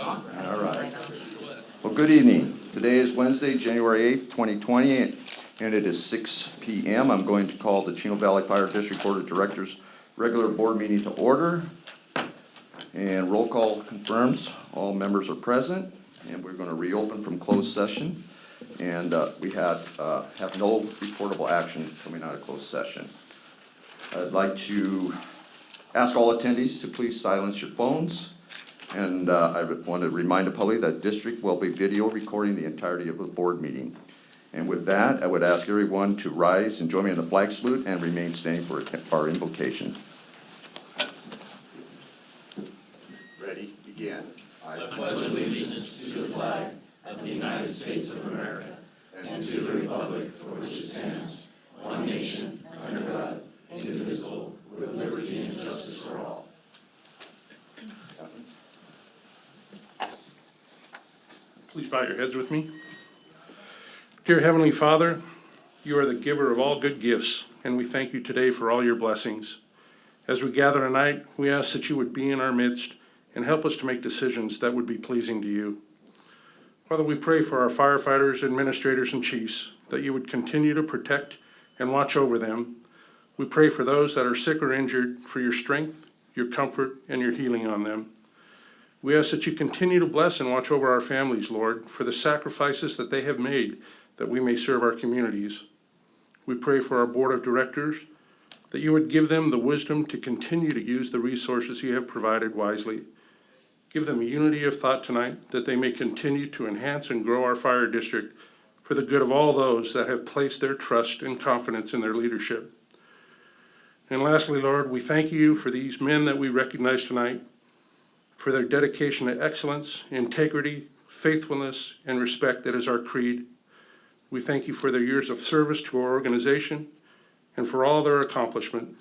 All right. Well, good evening. Today is Wednesday, January 8th, 2020, and it is 6 p.m. I'm going to call the Chino Valley Fire District Board of Directors regular board meeting to order. And roll call confirms all members are present, and we're going to reopen from closed session. And we have no reportable action coming out of closed session. I'd like to ask all attendees to please silence your phones. And I want to remind the public that district will be video recording the entirety of the board meeting. And with that, I would ask everyone to rise and join me in the flag salute and remain standing for our invocation. Ready? Begin. I pledge allegiance to the flag of the United States of America and to the republic for which it stands, one nation, under God, indivisible, with liberty and justice for all. Please bow your heads with me. Dear Heavenly Father, you are the giver of all good gifts, and we thank you today for all your blessings. As we gather tonight, we ask that you would be in our midst and help us to make decisions that would be pleasing to you. Father, we pray for our firefighters, administrators, and chiefs, that you would continue to protect and watch over them. We pray for those that are sick or injured, for your strength, your comfort, and your healing on them. We ask that you continue to bless and watch over our families, Lord, for the sacrifices that they have made that we may serve our communities. We pray for our board of directors, that you would give them the wisdom to continue to use the resources you have provided wisely. Give them unity of thought tonight, that they may continue to enhance and grow our fire district for the good of all those that have placed their trust and confidence in their leadership. And lastly, Lord, we thank you for these men that we recognize tonight, for their dedication to excellence, integrity, faithfulness, and respect that is our creed. We thank you for their years of service to our organization and for all their accomplishments.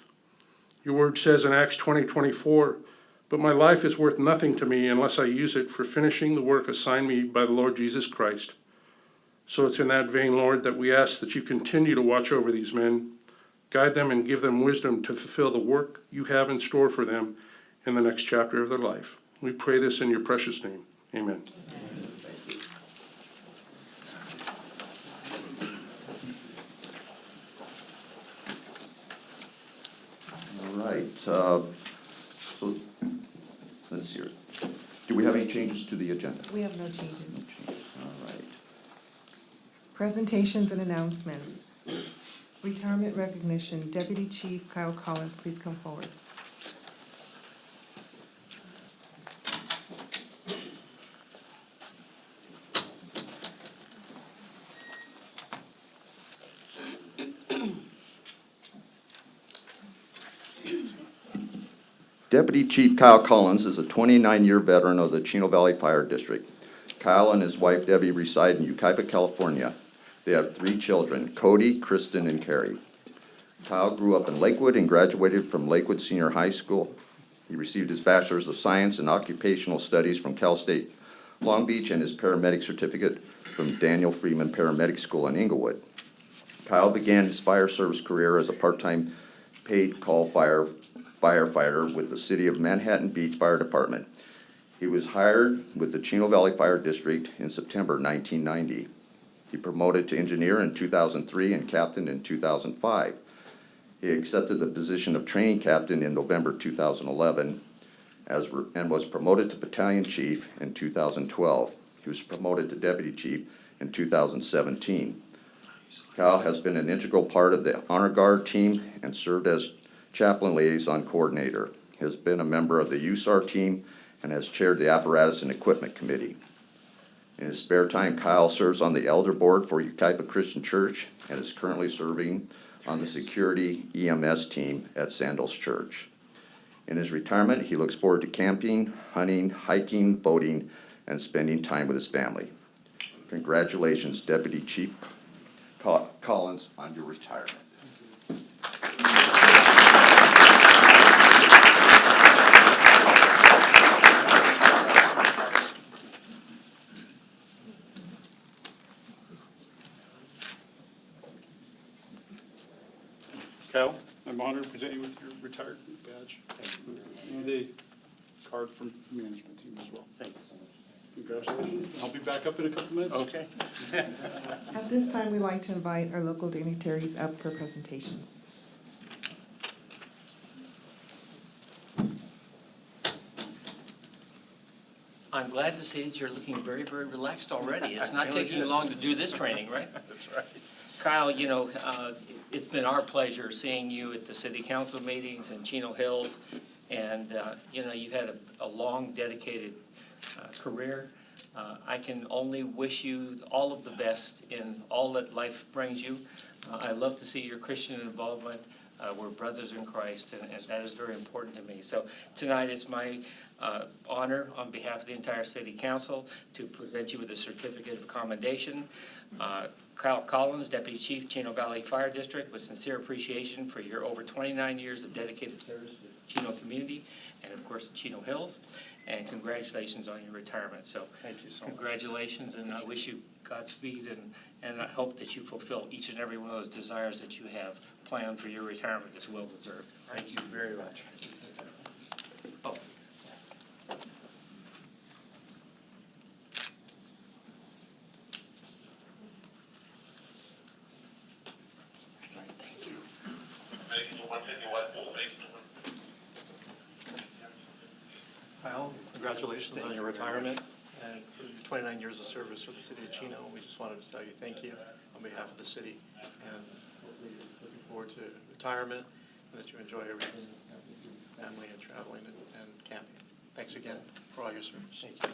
Your word says in Acts 20:24, "But my life is worth nothing to me unless I use it for finishing the work assigned me by the Lord Jesus Christ." So it's in that vein, Lord, that we ask that you continue to watch over these men, guide them and give them wisdom to fulfill the work you have in store for them in the next chapter of their life. We pray this in your precious name. Amen. All right. So let's see here. Do we have any changes to the agenda? We have no changes. No changes. All right. Presentations and announcements. Retirement recognition. Deputy Chief Kyle Collins, please come forward. Deputy Chief Kyle Collins is a 29-year veteran of the Chino Valley Fire District. Kyle and his wife Debbie reside in Yucaipa, California. They have 3 children, Cody, Kristen, and Carrie. Kyle grew up in Lakewood and graduated from Lakewood Senior High School. He received his Bachelor's of Science in Occupational Studies from Cal State Long Beach and his paramedic certificate from Daniel Freeman Paramedic School in Inglewood. Kyle began his fire service career as a part-time paid call firefighter with the City of Manhattan Beach Fire Department. He was hired with the Chino Valley Fire District in September 1990. He promoted to engineer in 2003 and captain in 2005. He accepted the position of training captain in November 2011 and was promoted to battalion chief in 2012. He was promoted to deputy chief in 2017. Kyle has been an integral part of the Honor Guard team and served as chaplain liaison coordinator. He has been a member of the USAR team and has chaired the apparatus and equipment committee. In his spare time, Kyle serves on the elder board for Yucaipa Christian Church and is currently serving on the security EMS team at Sandals Church. In his retirement, he looks forward to camping, hunting, hiking, boating, and spending time with his family. Congratulations, Deputy Chief Collins, on your retirement. Kyle, I'm honored to present you with your retirement badge and a card from the management team as well. Thank you so much. Congratulations. I'll be back up in a couple minutes. Okay. At this time, we'd like to invite our local dignitaries up for presentations. I'm glad to see that you're looking very, very relaxed already. It's not taking you long to do this training, right? That's right. Kyle, you know, it's been our pleasure seeing you at the city council meetings in Chino Hills. And, you know, you've had a long, dedicated career. I can only wish you all of the best in all that life brings you. I love to see your Christian involvement. We're brothers in Christ, and that is very important to me. So tonight it's my honor on behalf of the entire city council to present you with a certificate of commendation. Kyle Collins, Deputy Chief, Chino Valley Fire District, with sincere appreciation for your over 29 years of dedicated service to the Chino community and, of course, the Chino Hills. And congratulations on your retirement. So Thank you so much. congratulations, and I wish you Godspeed, and I hope that you fulfill each and every one of those desires that you have planned for your retirement. That's well deserved. Thank you very much. Oh. Kyle, congratulations on your retirement and for your 29 years of service for the city of Chino. We just wanted to tell you thank you on behalf of the city, and hopefully you're looking forward to retirement and that you enjoy everything with your family and traveling and camping. Thanks again for all your service. Thank you.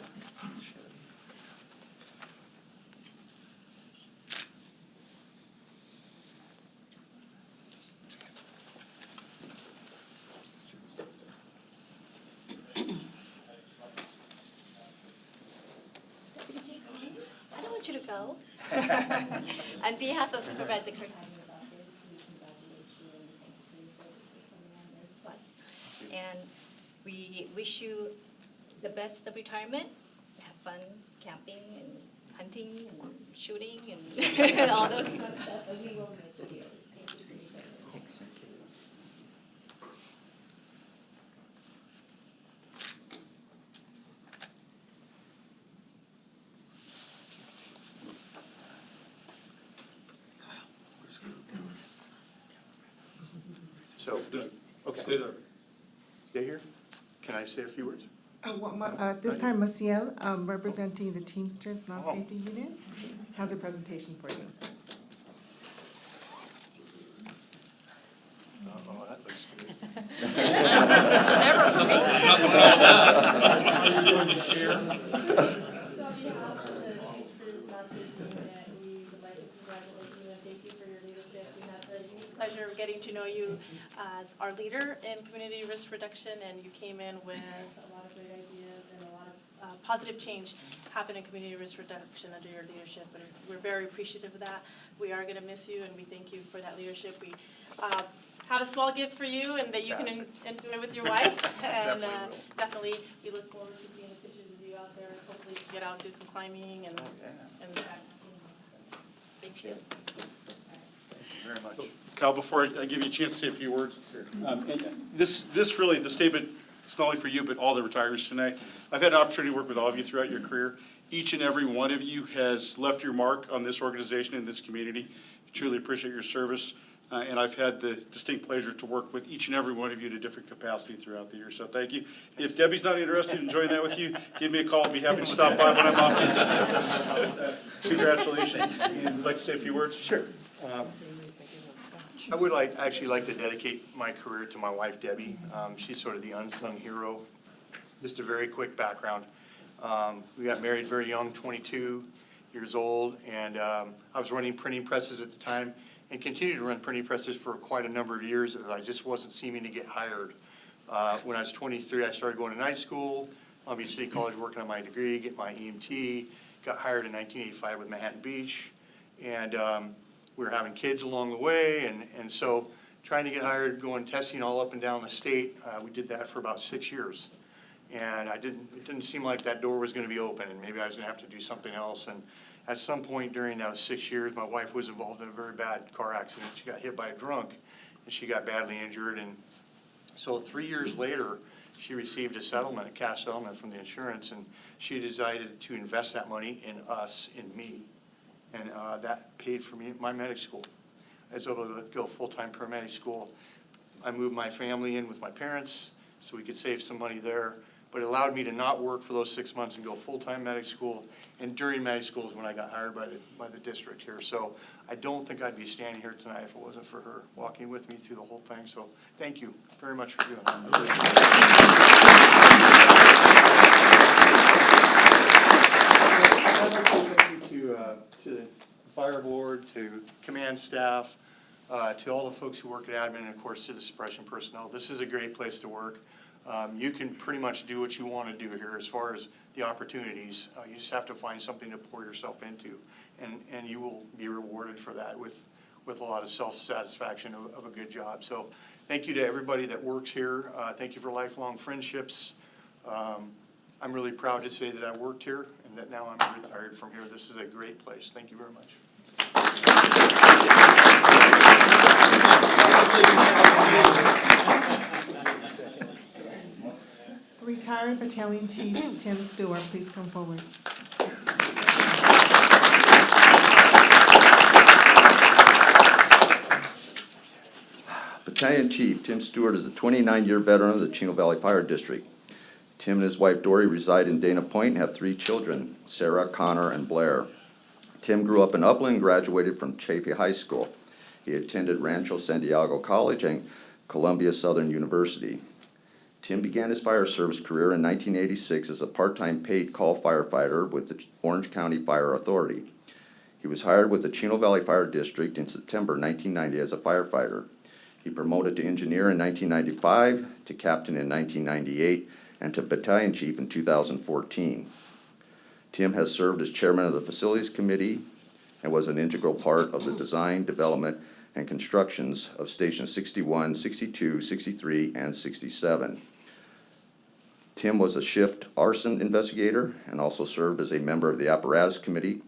I don't want you to go. On behalf of Supervisor Kirk Hyman's office, we congratulate you and thank you for your service for 29 years plus. And we wish you the best of retirement. Have fun camping and hunting and shooting and all those fun stuff. But we will miss you dearly. Thank you for your service. So, okay. Stay there. Stay here? Can I say a few words? This time, Maciel, representing the Teamsters Non-Safety Unit, has a presentation for you. Oh, that looks good. So on behalf of the Teamsters Non-Safety Unit, we would like to congratulate you and thank you for your leadership. We had the unique pleasure of getting to know you as our leader in community risk reduction, and you came in with a lot of great ideas and a lot of positive change happened in community risk reduction under your leadership, and we're very appreciative of that. We are going to miss you, and we thank you for that leadership. We have a small gift for you, and that you can enjoy with your wife. And definitely, we look forward to seeing the pictures of you out there. Hopefully, get out, do some climbing, and thank you. Thank you very much. Kyle, before I give you a chance to say a few words, and this really, the statement, it's not only for you, but all the retirees tonight. I've had an opportunity to work with all of you throughout your career. Each and every one of you has left your mark on this organization and this community. Truly appreciate your service. And I've had the distinct pleasure to work with each and every one of you in a different capacity throughout the year, so thank you. If Debbie's not interested in joining that with you, give me a call, I'll be happy to stop by when I'm off. Congratulations, and would like to say a few words? Sure. I would actually like to dedicate my career to my wife, Debbie. She's sort of the unsung hero. Just a very quick background. We got married very young, 22 years old, and I was running printing presses at the time and continued to run printing presses for quite a number of years, as I just wasn't seeming to get hired. When I was 23, I started going to night school, Long Beach City College, working on my degree, get my EMT, got hired in 1985 with Manhattan Beach, and we were having kids along the way, and so trying to get hired, going testing all up and down the state, we did that for about 6 years. And it didn't seem like that door was gonna be open, and maybe I was gonna have to do something else. And at some point during those 6 years, my wife was involved in a very bad car accident. She got hit by a drunk, and she got badly injured. And so 3 years later, she received a settlement, a cash settlement from the insurance, and she decided to invest that money in us, in me. And that paid for me, my medic school. I was able to go full-time paramedic school. I moved my family in with my parents so we could save some money there, but it allowed me to not work for those 6 months and go full-time medic school. And during medic school is when I got hired by the district here. So I don't think I'd be standing here tonight if it wasn't for her walking with me through the whole thing. So thank you very much for doing that. I'd like to thank you to the fire board, to command staff, to all the folks who work at admin, and of course to the suppression personnel. This is a great place to work. You can pretty much do what you want to do here as far as the opportunities. You just have to find something to pour yourself into, and you will be rewarded for that with a lot of self-satisfaction of a good job. So thank you to everybody that works here. Thank you for lifelong friendships. I'm really proud to say that I worked here and that now I'm retired from here. This is a great place. Thank you very much. Retired Battalion Chief Tim Stewart, please come forward. Battalion Chief Tim Stewart is a 29-year veteran of the Chino Valley Fire District. Tim and his wife Dory reside in Dana Point and have 3 children, Sarah, Connor, and Blair. Tim grew up in Upland and graduated from Chaffee High School. He attended Rancho Santiago College and Columbia Southern University. Tim began his fire service career in 1986 as a part-time paid call firefighter with the Orange County Fire Authority. He was hired with the Chino Valley Fire District in September 1990 as a firefighter. He promoted to engineer in 1995, to captain in 1998, and to battalion chief in 2014. Tim has served as chairman of the Facilities Committee and was an integral part of the design, development, and constructions of Stations 61, 62, 63, and 67. Tim was a shift arson investigator and also served as a member of the Apparatus Committee,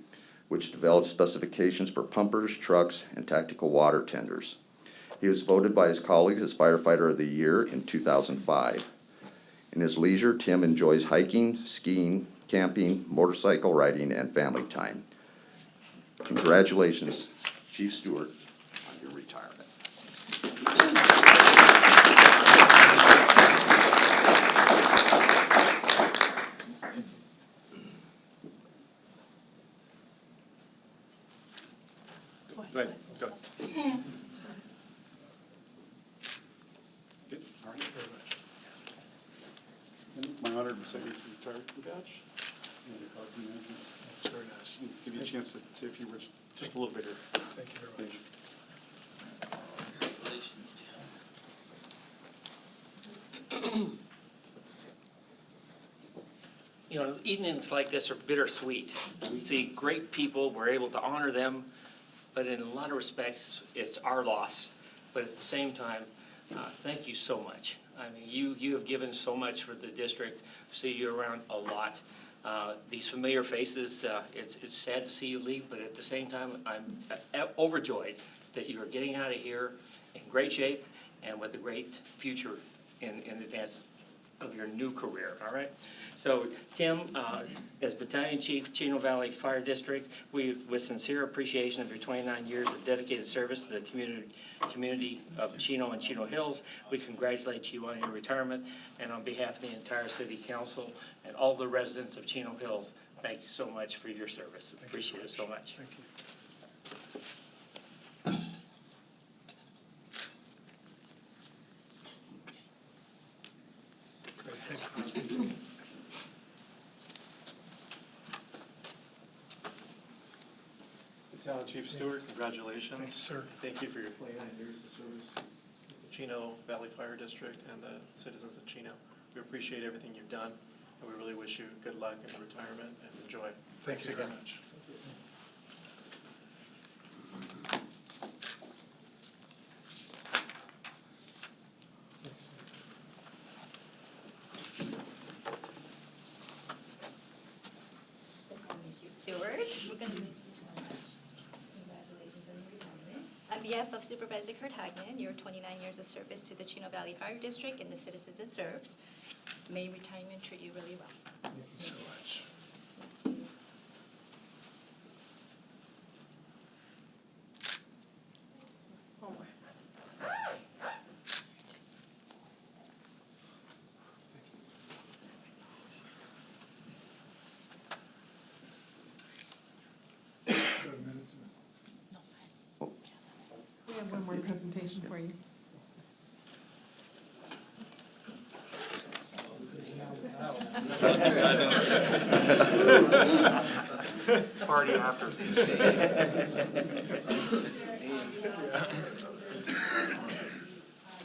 which developed specifications for pumpers, trucks, and tactical water tenders. He was voted by his colleagues as Firefighter of the Year in 2005. In his leisure, Tim enjoys hiking, skiing, camping, motorcycle riding, and family time. Congratulations, Chief Stewart, on your retirement. Go ahead. Go. Good. All right. My honor to present you with the retirement badge. That's very nice. Give you a chance to say a few words, just a little bit here. Thank you very much. Congratulations, You know, evenings like this are bittersweet. We see great people, we're able to honor them, but in a lot of respects, it's our loss. But at the same time, thank you so much. I mean, you have given so much for the district. See you around a lot. These familiar faces, it's sad to see you leave, but at the same time, I'm overjoyed that you are getting out of here in great shape and with a great future in advance of your new career, all right? So, Tim, as Battalion Chief, Chino Valley Fire District, with sincere appreciation of your 29 years of dedicated service to the community of Chino and Chino Hills, we congratulate you on your retirement, and on behalf of the entire City Council and all the residents of Chino Hills, thank you so much for your service. Appreciate it so much. Thank you. Great, thank you. Battalion Chief Stewart, congratulations. Thanks, sir. Thank you for your 29 years of service to the Chino Valley Fire District and the citizens of Chino. We appreciate everything you've done, and we really wish you good luck in retirement and enjoy. Thank you Thanks very again. much. Battalion Chief Stewart, we're going to miss you so much. Congratulations on your retirement. On behalf of Supervisor Kurt Hagman, your 29 years of service to the Chino Valley Fire District and the citizens it serves, may retirement treat you really well. Thank you so much. One more. Got a minute? We have one more presentation for you. Party after.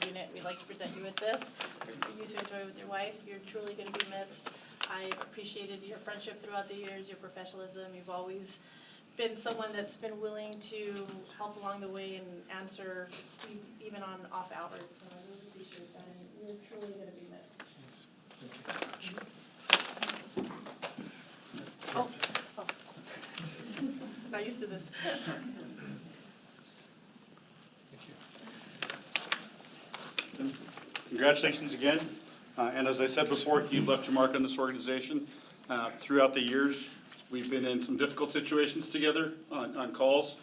Unit, we'd like to present you with this, for you to enjoy with your wife. You're truly going to be missed. I've appreciated your friendship throughout the years, your professionalism. You've always been someone that's been willing to help along the way and answer even on off hours. So I really appreciate that, and you're truly going to be missed. Oh. Not used to this. Congratulations again. And as I said before, you've left your mark on this organization. Throughout the years, we've been in some difficult situations together on calls.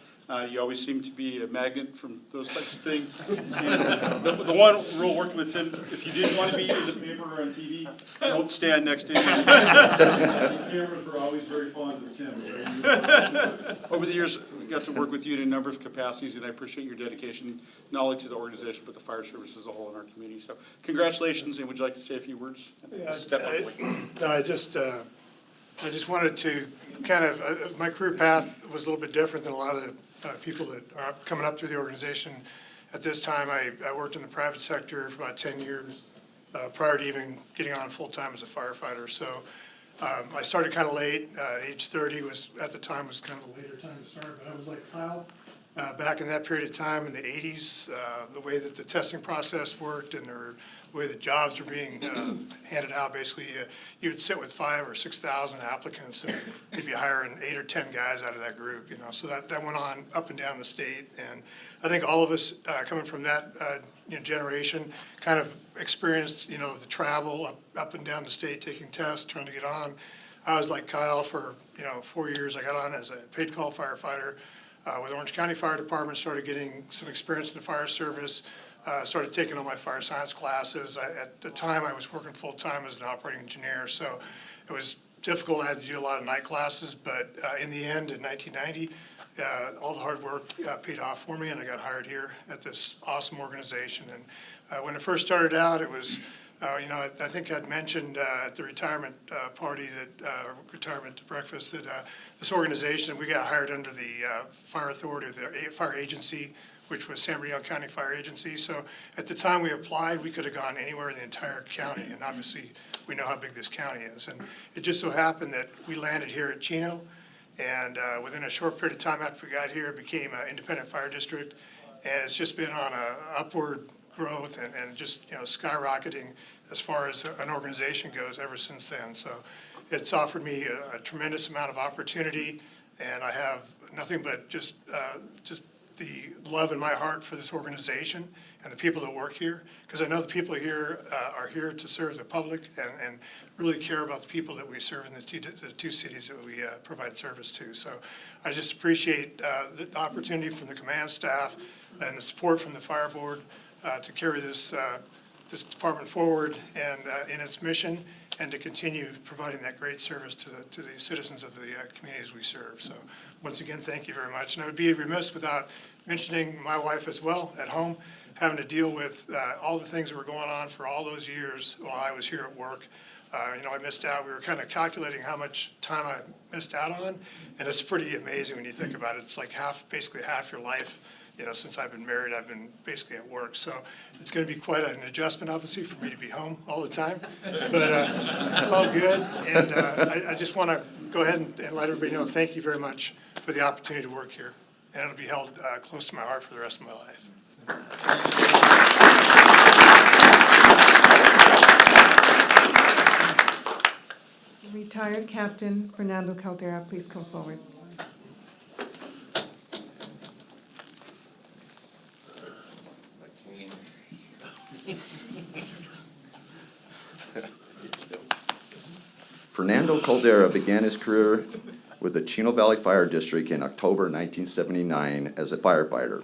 You always seem to be a magnet from those types of things. And the one rule working with Tim, if you didn't want to be in the paper or on TV, don't stand next to him. The cameras were always very fond of Tim. Over the years, we got to work with you in a number of capacities, and I appreciate your dedication, not only to the organization, but the fire service as a whole in our community. So congratulations, and would you like to say a few words? Step up. No, I just wanted to kind of, my career path was a little bit different than a lot of the people that are coming up through the organization. At this time, I worked in the private sector for about 10 years, prior to even getting on full-time as a firefighter. So I started kind of late. Age 30 was, at the time, was kind of a later time to start. But I was like Kyle, back in that period of time in the 80s, the way that the testing process worked and the way the jobs were being handed out, basically, you would sit with 5,000 or 6,000 applicants, and you'd be hiring 8 or 10 guys out of that group, you know. So that went on up and down the state, and I think all of us coming from that generation kind of experienced, you know, the travel up and down the state, taking tests, trying to get on. I was like Kyle for 4 years. I got on as a paid call firefighter with Orange County Fire Department. Started getting some experience in the fire service. Started taking all my fire science classes. At the time, I was working full-time as an operating engineer, so it was difficult. I had to do a lot of night classes, but in the end, in 1990, all the hard work paid off for me, and I got hired here at this awesome organization. And when it first started out, it was, I think I'd mentioned at the retirement party, retirement breakfast, that this organization, we got hired under the fire authority, the fire agency, which was San Bernardino County Fire Agency. So at the time we applied, we could have gone anywhere in the entire county, and obviously we know how big this county is. And it just so happened that we landed here at Chino, and within a short period of time after we got here, it became an independent fire district, and it's just been on a upward growth and just skyrocketing as far as an organization goes ever since then. So it's offered me a tremendous amount of opportunity, and I have nothing but just the love in my heart for this organization and the people that work here, because I know the people here are here to serve the public and really care about the people that we serve in the two cities that we provide service to. So I just appreciate the opportunity from the command staff and the support from the fire board to carry this department forward and in its mission, and to continue providing that great service to the citizens of the communities we serve. So once again, thank you very much. And I would be remiss without mentioning my wife as well at home, having to deal with all the things that were going on for all those years while I was here at work. I missed out. We were kind of calculating how much time I missed out on, and it's pretty amazing when you think about it. It's like basically half your life. Since I've been married, I've been basically at work. So it's going to be quite an adjustment, obviously, for me to be home all the time. But it's all good. And I just want to go ahead and let everybody know, thank you very much for the opportunity to work here. And it'll be held close to my heart for the rest of my life. Retired Captain Fernando Caldera, please come forward. Fernando Caldera began his career with the Chino Valley Fire District in October 1979 as a firefighter.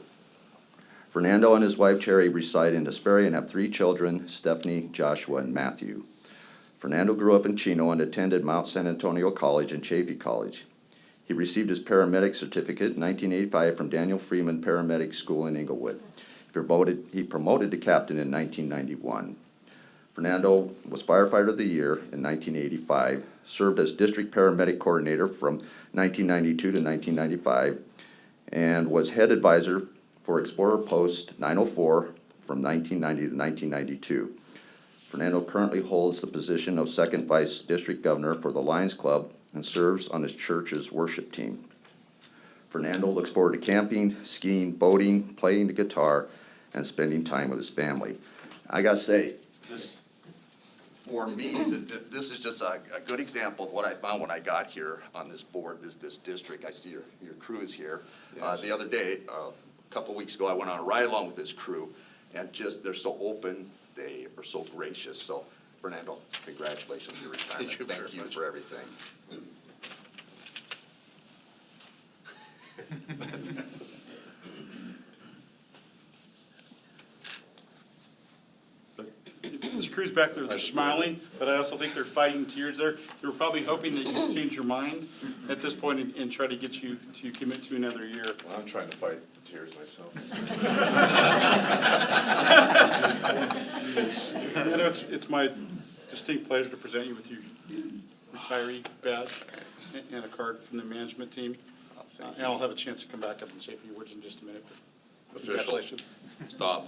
Fernando and his wife Cherry reside in Hesperia and have 3 children, Stephanie, Joshua, and Matthew. Fernando grew up in Chino and attended Mount San Antonio College and Chaffey College. He received his paramedic certificate in 1985 from Daniel Freeman Paramedic School in Inglewood. He promoted to captain in 1991. Fernando was Firefighter of the Year in 1985, served as District Paramedic Coordinator from 1992 to 1995, and was Head Advisor for Explorer Post 904 from 1990 to 1992. Fernando currently holds the position of Second Vice District Governor for the Lions Club and serves on his church's worship team. Fernando looks forward to camping, skiing, boating, playing the guitar, and spending time with his family. I gotta say, this, for me, this is just a good example of what I found when I got here on this board, this district. I see your crew is here. Yes. The other day, a couple of weeks ago, I went on a ride along with this crew, and just, they're so open, they are so gracious. So, Fernando, congratulations on your retirement. Thank you very Thank you much. for everything. This crew's back there, they're smiling, but I also think they're fighting tears there. They were probably hoping that you'd change your mind at this point and try to get you to commit to another year. Well, I'm trying to fight the tears myself. You know, it's my distinct pleasure to present you with your retiree badge and a card from the management team. And I'll have a chance to come back up and say a few words in just a minute. Official. Congratulations. Stop.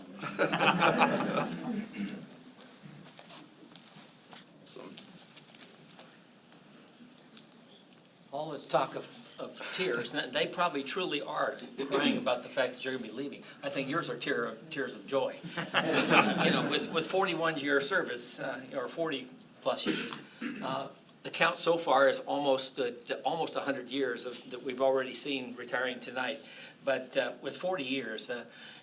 All this talk of tears, and they probably truly are crying about the fact that you're gonna be leaving. I think yours are tears of joy. You know, with 41-year service, or 40-plus years, the count so far is almost 100 years that we've already seen retiring tonight. But with 40 years,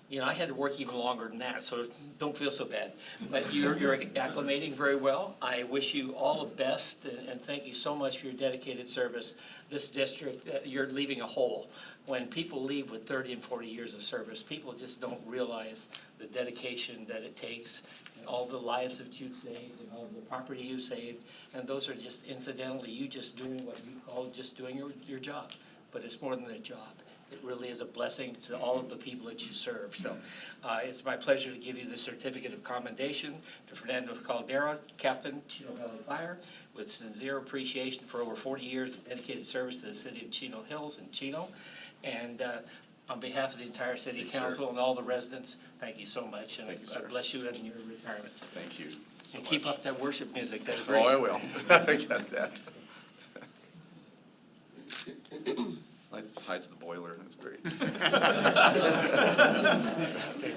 you know, I had to work even longer than that, so don't feel so bad. But you're acclimating very well. I wish you all the best, and thank you so much for your dedicated service. This district, you're leaving a hole. When people leave with 30 and 40 years of service, people just don't realize the dedication that it takes, and all the lives that you've saved, and all the property you saved, and those are just incidentally you just doing what you call just doing your job. But it's more than a job. It really is a blessing to all of the people that you serve. So it's my pleasure to give you the certificate of commendation to Fernando Caldera, Captain, Chino Valley Fire, with sincere appreciation for over 40 years of dedicated service to the city of Chino Hills and Chino. And on behalf of the entire city council and all the residents, thank you so much. And Thank you, sir. I bless you in your retirement. Thank you so And much. keep up that worship music. That's great. Oh, I will. I got that. Hides the boiler, that's great.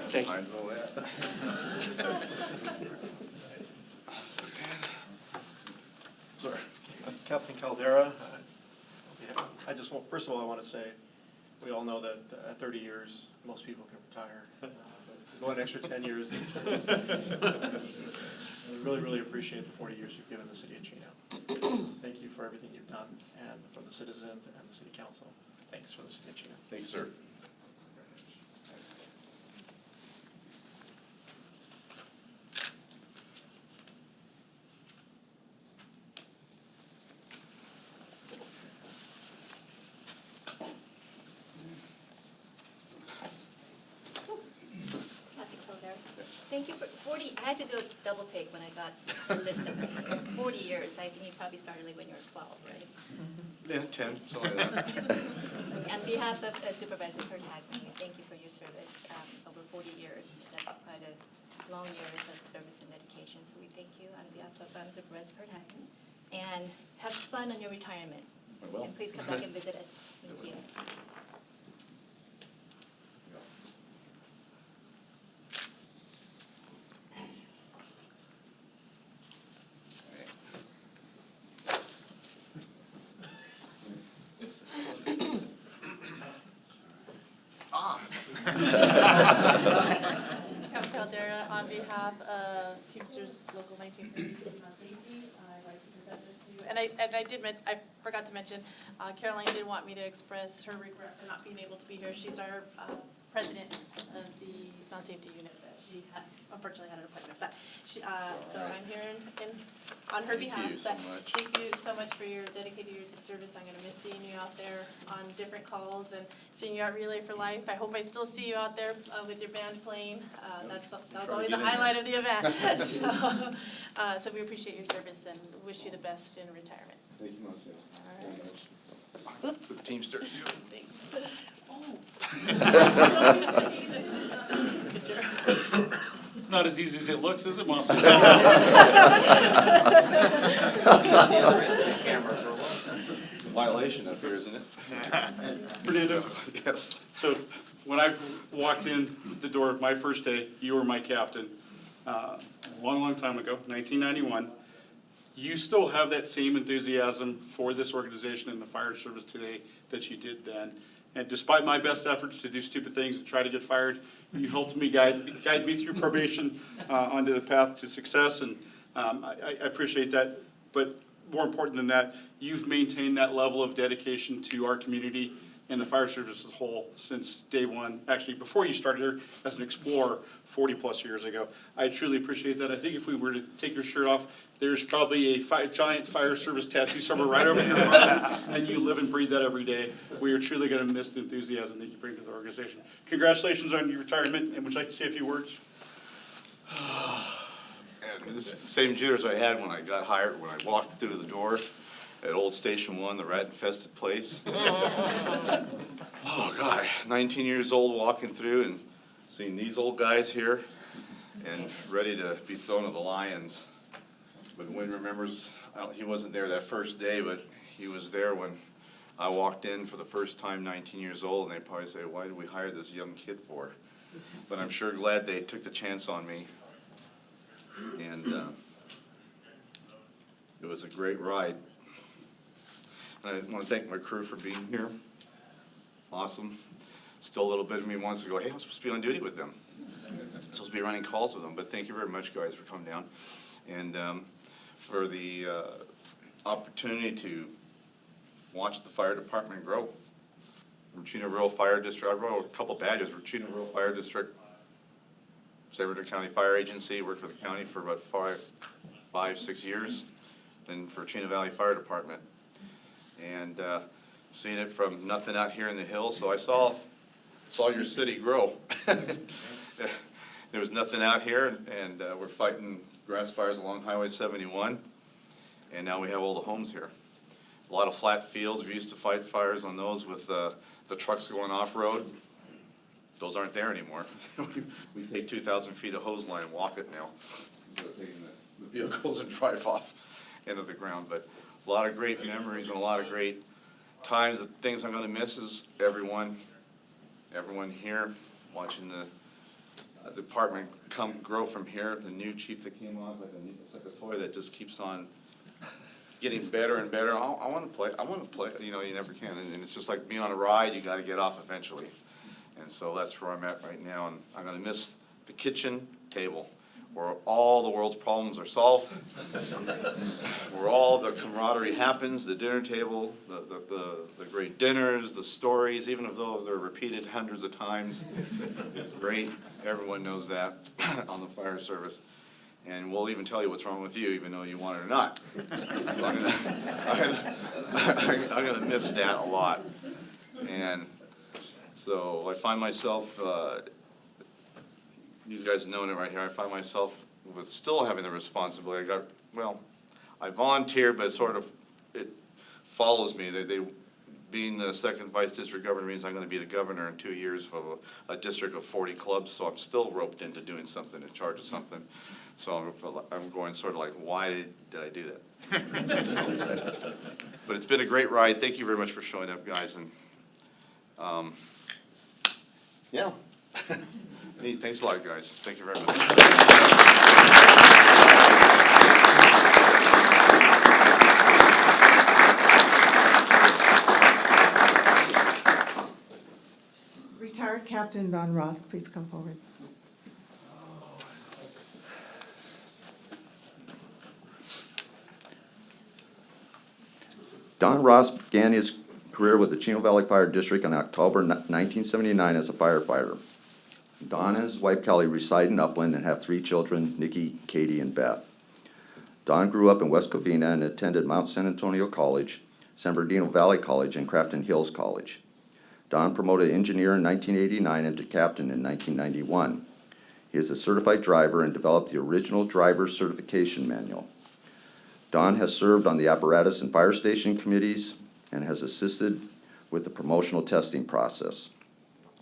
Thank you. Hides all that. Sorry. Captain Caldera, I just want, first of all, I want to say, we all know that at 30 years, most people can retire. But go an extra 10 years. I really, really appreciate the 40 years you've given the city of Chino. Thank you for everything you've done, and for the citizens and the city council. Thanks for the city of Chino. Thank you, sir. Happy Caldera. Yes. Thank you for 40, I had to do a double take when I got the list of names. 40 years, I think you probably started like when you were 12, right? Yeah, 10, something like that. On behalf of Supervisor Kurt Hackney, thank you for your service over 40 years. That's quite a long years of service and dedication, so we thank you on behalf of Supervisor Kurt Hackney. And have fun on your retirement. I will. And please come back and visit us. Thank you. Captain Caldera, on behalf of Teamsters Local 1930 Safety, I'd like to present this to you And I forgot to mention, Caroline did want me to express her regret for not being able to be here. She's our president of the non-safety unit, but she unfortunately had an appointment. But she, so I'm here on her behalf. Thank you so But much. thank you so much for your dedicated years of service. I'm gonna miss seeing you out there on different calls and seeing you at Relay for Life. I hope I still see you out there with your band playing. That was Try to always get a in highlight of the event. So we appreciate your service and wish you the best in retirement. Thank you, Marcia. All right. Oops. The Teamsters, you. Thanks. Oh. Picture. It's not as easy as it looks, is it, Monster? Camera for a while. Violation up here, isn't it? Fernando, Yes. so when I walked in the door my first day, you were my captain, a long, long time ago, 1991. You still have that same enthusiasm for this organization and the fire service today that you did then. And despite my best efforts to do stupid things and try to get fired, you helped me guide me through probation onto the path to success, and I appreciate that. But more important than that, you've maintained that level of dedication to our community and the fire service as a whole since day one, actually before you started here as an explorer 40-plus years ago. I truly appreciate that. I think if we were to take your shirt off, there's probably a giant fire service tattoo somewhere right over your arm, and you live and breathe that every day. We are truly going to miss the enthusiasm that you bring to the organization. Congratulations on your retirement, and would you like to say a few words? And this is the same jitters I had when I got hired, when I walked through the door at Old Station 1, the rat-infested place. Oh, God, 19 years old walking through and seeing these old guys here and ready to be thrown to the lions. But Wayne remembers, he wasn't there that first day, but he was there when I walked in for the first time, 19 years old, and they probably say, why did we hire this young kid for? But I'm sure glad they took the chance on me. And it was a great ride. I want to thank my crew for being here. Awesome. Still a little bit of me wants to go, hey, I'm supposed to be on duty with them. I'm supposed to be running calls with them. But thank you very much, guys, for coming down. And for the opportunity to watch the fire department grow. From Chino Rural Fire District, I wrote a couple badges for Chino Rural Fire District, San Bernardino County Fire Agency, worked for the county for about 5-6 years, then for Chino Valley Fire Department. And seeing it from nothing out here in the hills, so I saw your city grow. There was nothing out here, and we're fighting grass fires along Highway 71, and now we have all the homes here. A lot of flat fields. We used to fight fires on those with the trucks going off-road. Those aren't there anymore. We take 2,000 feet of hose line and walk it now, instead of taking the vehicles and drive off into the ground. But a lot of great memories and a lot of great times. The things I'm going to miss is everyone here, watching the department grow from here. The new chief that came on, it's like a toy that just keeps on getting better and better. I want to play. You know, you never can. And it's just like being on a ride. You got to get off eventually. And so that's where I'm at right now. And I'm going to miss the kitchen table, where all the world's problems are solved, where all the camaraderie happens, the dinner table, the great dinners, the stories, even though they're repeated hundreds of times. It's great. Everyone knows that on the fire service. And we'll even tell you what's wrong with you, even though you want it or not. So I'm gonna miss that a lot. And so I find myself, these guys know it right here, I find myself with still having the responsibility. I volunteer, but sort of it follows me. They being the second vice district governor means I'm going to be the governor in 2 years for a district of 40 clubs, so I'm still roped into doing something, in charge of something. So I'm going sort of like, why did I do that? But it's been a great ride. Thank you very much for showing up, guys. And yeah. Thanks a lot, guys. Thank you very much. Retired Captain Don Ross, please come forward. Don Ross began his career with the Chino Valley Fire District in October 1979 as a firefighter. Don and his wife Kelly reside in Upland and have 3 children, Nikki, Katie, and Beth. Don grew up in West Covina and attended Mount San Antonio College, San Bernardino Valley College, and Crafton Hills College. Don promoted engineer in 1989 and to captain in 1991. He is a certified driver and developed the original driver certification manual. Don has served on the apparatus and fire station committees and has assisted with the promotional testing process.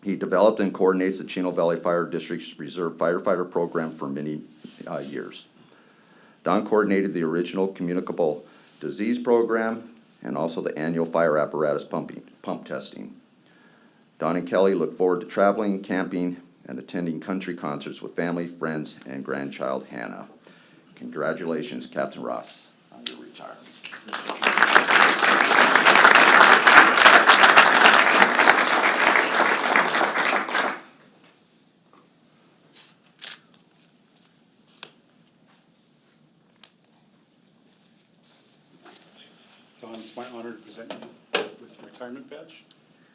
He developed and coordinates the Chino Valley Fire District's Reserve Firefighter Program for many years. Don coordinated the original Communicable Disease Program and also the annual fire apparatus pump testing. Don and Kelly look forward to traveling, camping, and attending country concerts with family, friends, and grandchild Hannah. Congratulations, Captain Ross, on your retirement. Don, it's my honor to present you with your retirement badge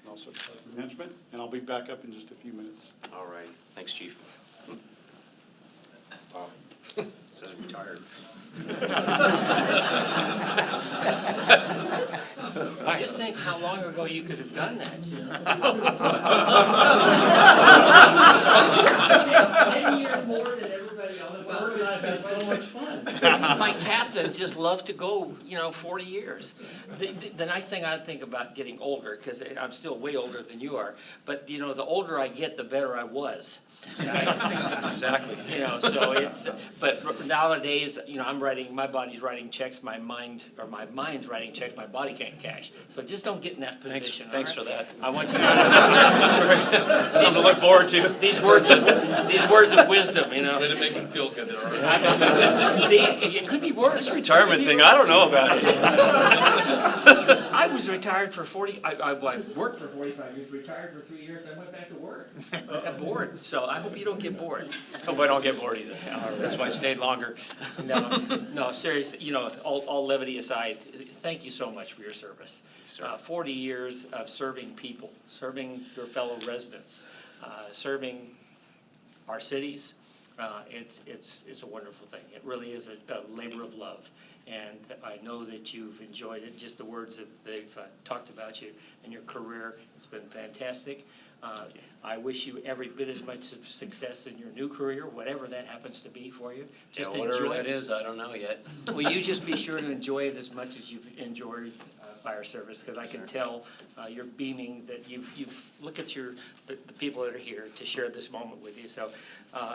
and also management, and I'll be back up in just a few minutes. All right, thanks, Chief. Wow. Says retired. Just think how long ago you could have done that. 10 years more than everybody else. Bert and I have had so much fun. My captains just love to go, 40 years. The nice thing I think about getting older, because I'm still way older than you are, but the older I get, the better I was. Exactly. So it's, but nowadays, my body's writing checks, my mind's writing checks, my body can't cash. So just don't get in that position. Thanks all for right? that. I want you to. Something to look forward to. These words of wisdom, It'll make him feel good. All right. See, it could be worse. This retirement thing, I don't know about it. I was retired for 40, I worked for 45 years, retired for 3 years, then went back to work. I got bored, so I hope you don't get bored. Hope I don't get bored either. That's why I stayed longer. No, seriously, all levity aside, thank you so much for your service. 40 years of serving people, serving your fellow residents, serving our cities. It's a wonderful thing. It really is a labor of love. And I know that you've enjoyed it, just the words that they've talked about you and your career. It's been fantastic. I wish you every bit as much success in your new career, whatever that happens to be for you. Just Whatever enjoy that it. is, I don't know yet. Will you just be sure to enjoy it as much as you've enjoyed fire service? Because I can tell you're beaming that you've look at the people that are here to share this moment with you. So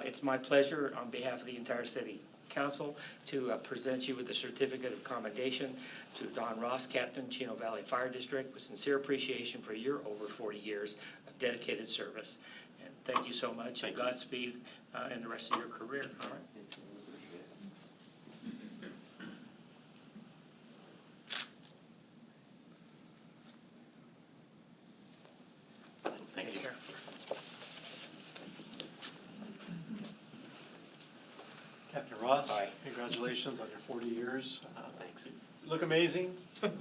it's my pleasure on behalf of the entire city council to present you with the certificate of commendation to Don Ross, Captain, Chino Valley Fire District, with sincere appreciation for your over 40 years of dedicated service. And thank you so much, and Godspeed in the rest of your career. All right. Take care. Captain Ross. Hi. Congratulations on your 40 years. Thanks. You look amazing,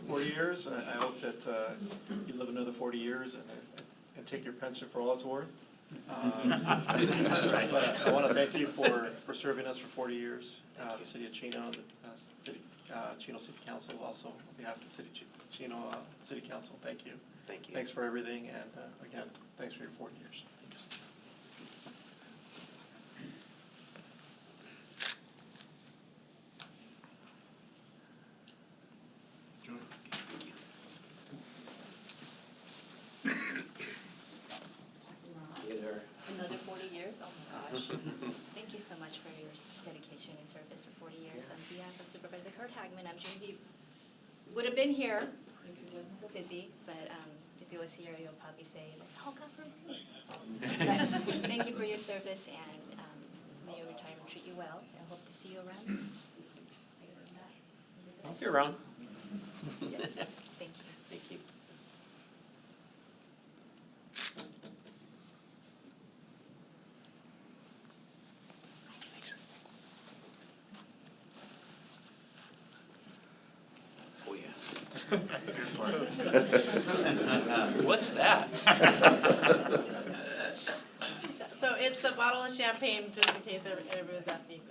40 years, and I hope that you live another 40 years and take your pension for all it's worth. That's right. But I want to thank you for serving us for 40 years. The city of Chino, the Chino City Council, also on behalf of the Chino City Council, thank you. Thank you. Thanks for everything, and again, thanks for your 40 years. Thanks. Another 40 years? Oh my gosh. Thank you so much for your dedication and service for 40 years. On behalf of Supervisor Kurt Hagman, I'm sure he would have been here if he wasn't so busy, but if he was here, he'll probably say, let's hulk up for a break. But thank you for your service, and may your retirement treat you well. I hope to see you around. I'll be around. Yes, thank you. Thank you. Oh, yeah. What's that? So it's a bottle of champagne, just in case everyone's asking.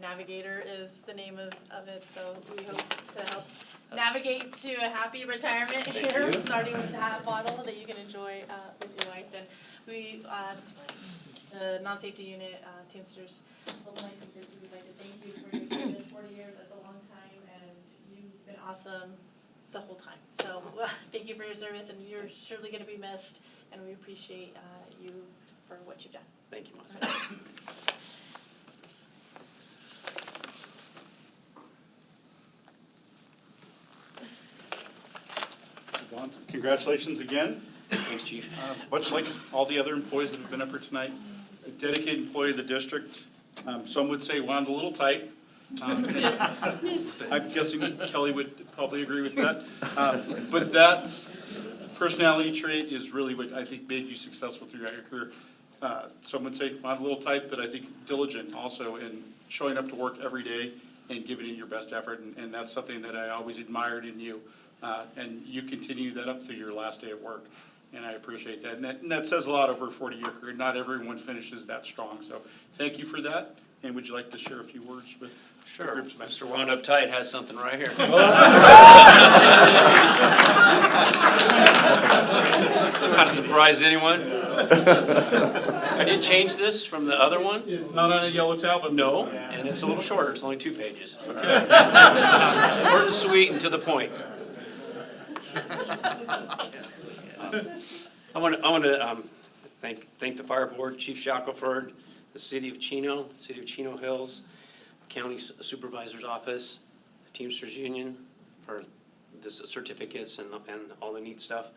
Navigator is the name of it, so we hope to help navigate to a happy retirement here, starting with that bottle that you can enjoy with your wife. And we, the non-safety unit, Teamsters, would like to thank you for your service. 40 years, that's a long time, and you've been awesome the whole time. So thank you for your service, and you're surely going to be missed, and we appreciate you for what you've done. Thank you, Melissa. Don, congratulations again. Thanks, Chief. Much like all the other employees that have been up here tonight, a dedicated employee of the district. Some would say wound a little tight. I'm guessing Kelly would probably agree with that. But that personality trait is really what I think made you successful throughout your career. Some would say wound a little tight, but I think diligent also in showing up to work every day and giving it your best effort. And that's something that I always admired in you. And you continue that up through your last day at work. And I appreciate that. And that says a lot over a 40-year career. Not everyone finishes that strong. So thank you for that. And would you like to share a few words with the group tonight? Mr. Wound Up Tight has something right here. Not surprised anyone? I did change this from the other one. It's not on a yellow tablet. No, and it's a little shorter. It's only 2 pages. Short and sweet and to the point. I want to thank the fire board, Chief Shackelford, the city of Chino Hills, county supervisor's office, the Teamsters Union for the certificates and all the neat stuff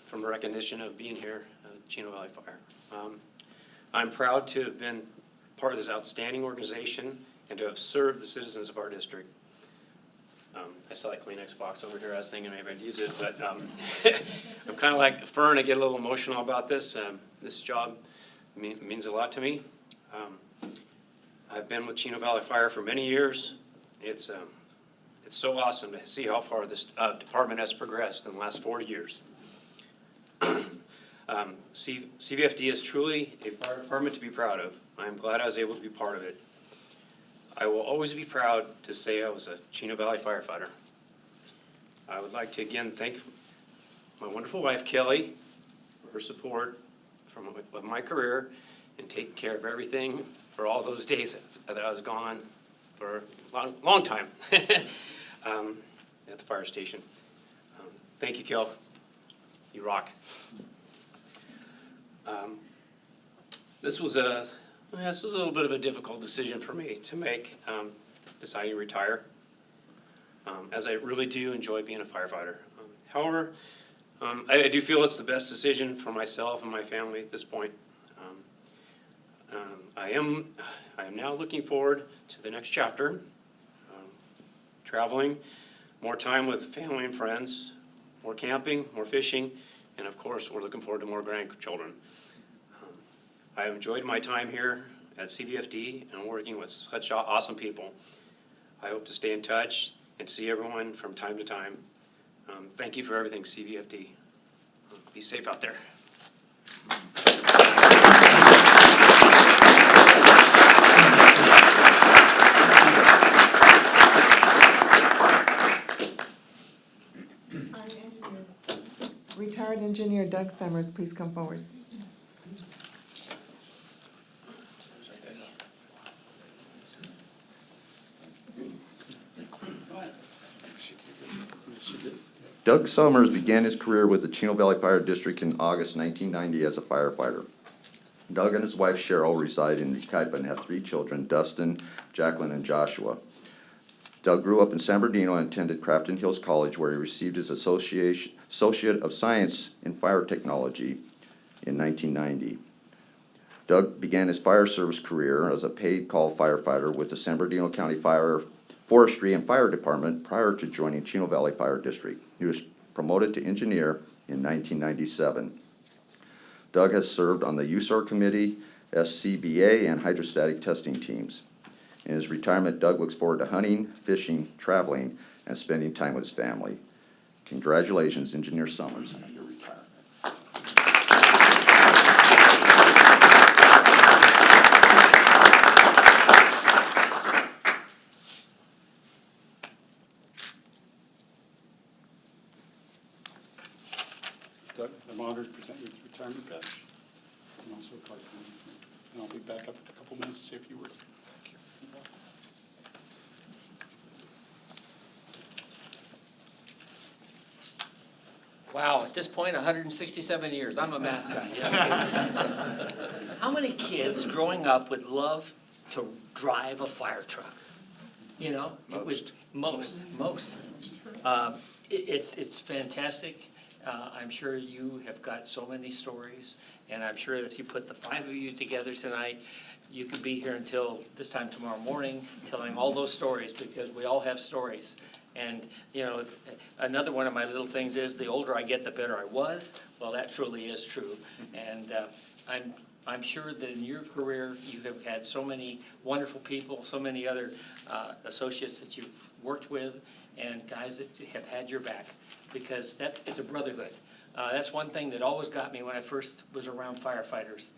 from recognition of being here at Chino Valley Fire. I'm proud to have been part of this outstanding organization and to have served the citizens of our district. I saw that Kleenex box over here. I was thinking maybe I'd use it, but I'm kind of like Fern. I get a little emotional about this. This job means a lot to me. I've been with Chino Valley Fire for many years. It's so awesome to see how far this department has progressed in the last 40 years. CVFD is truly a fire department to be proud of. I am glad I was able to be part of it. I will always be proud to say I was a Chino Valley firefighter. I would like to again thank my wonderful wife, Kelly, for her support of my career and taking care of everything for all those days that I was gone for a long time at the fire station. Thank you, Kel. You rock. This was a little bit of a difficult decision for me to make, deciding to retire, as I really do enjoy being a firefighter. However, I do feel it's the best decision for myself and my family at this point. I am now looking forward to the next chapter, traveling, more time with family and friends, more camping, more fishing, and of course, we're looking forward to more grandchildren. I have enjoyed my time here at CVFD and working with such awesome people. I hope to stay in touch and see everyone from time to time. Thank you for everything, CVFD. Be safe out there. Retired engineer Doug Summers, please come forward. Doug Summers began his career with the Chino Valley Fire District in August 1990 as a firefighter. Doug and his wife Cheryl reside in Yucaipa and have 3 children, Dustin, Jacqueline, and Joshua. Doug grew up in San Bernardino and attended Crafton Hills College, where he received his Associate of Science in Fire Technology in 1990. Doug began his fire service career as a paid call firefighter with the San Bernardino County Forestry and Fire Department prior to joining Chino Valley Fire District. He was promoted to engineer in 1997. Doug has served on the USAR Committee, SCBA, and hydrostatic testing teams. In his retirement, Doug looks forward to hunting, fishing, traveling, and spending time with his family. Congratulations, Engineer Summers. on your retirement. Doug, I'm honored to present you with the retirement badge and also a card from you. And I'll be back up in a couple minutes to say a few words. Thank you. Wow, at this point, 167 years, I'm a math guy. How many kids growing up would love to drive a fire truck? You know? It was- Most. It's fantastic. I'm sure you have got so many stories, and I'm sure if you put the five of you together tonight, you could be here until this time tomorrow morning telling all those stories, because we all have stories. And, you know, another one of my little things is, the older I get, the better I was. Well, that truly is true. And I'm sure that in your career, you have had so many wonderful people, so many other associates that you've worked with, and guys that have had your back, because it's a brotherhood. That's one thing that always got me when I first was around firefighters.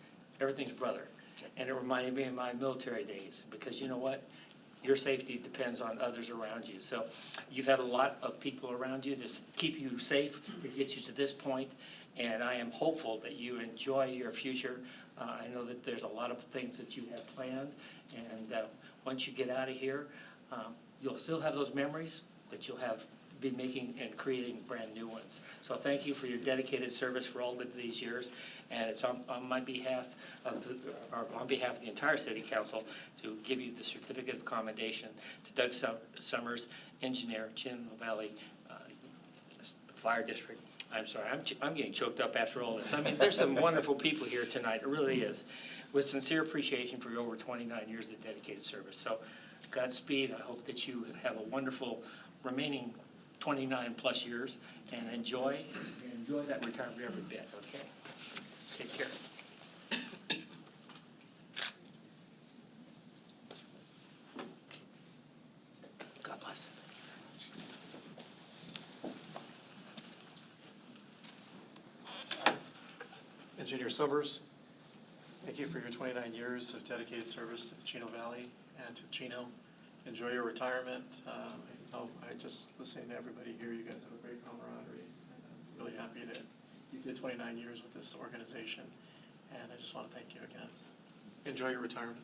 Everything's brother. And it reminded me of my military days, because you know what? Your safety depends on others around you. So you've had a lot of people around you to keep you safe, to get you to this point, and I am hopeful that you enjoy your future. I know that there's a lot of things that you have planned, and once you get out of here, you'll still have those memories, but you'll be making and creating brand new ones. So thank you for your dedicated service for all of these years, and it's on my behalf or on behalf of the entire city council to give you the certificate of commendation to Doug Summers, engineer, Chino Valley Fire District. I'm sorry, I'm getting choked up after all this. I mean, there's some wonderful people here tonight, it really is, with sincere appreciation for your over 29 years of dedicated service. So Godspeed. I hope that you have a wonderful remaining 29 plus years, and enjoy that retirement every bit, okay? Take care. God bless. Engineer Summers, thank you for your 29 years of dedicated service to the Chino Valley and to Chino. Enjoy your retirement. I just listening to everybody here, you guys have a great camaraderie. I'm really happy that you did 29 years with this organization, and I just want to thank you again. Enjoy your retirement.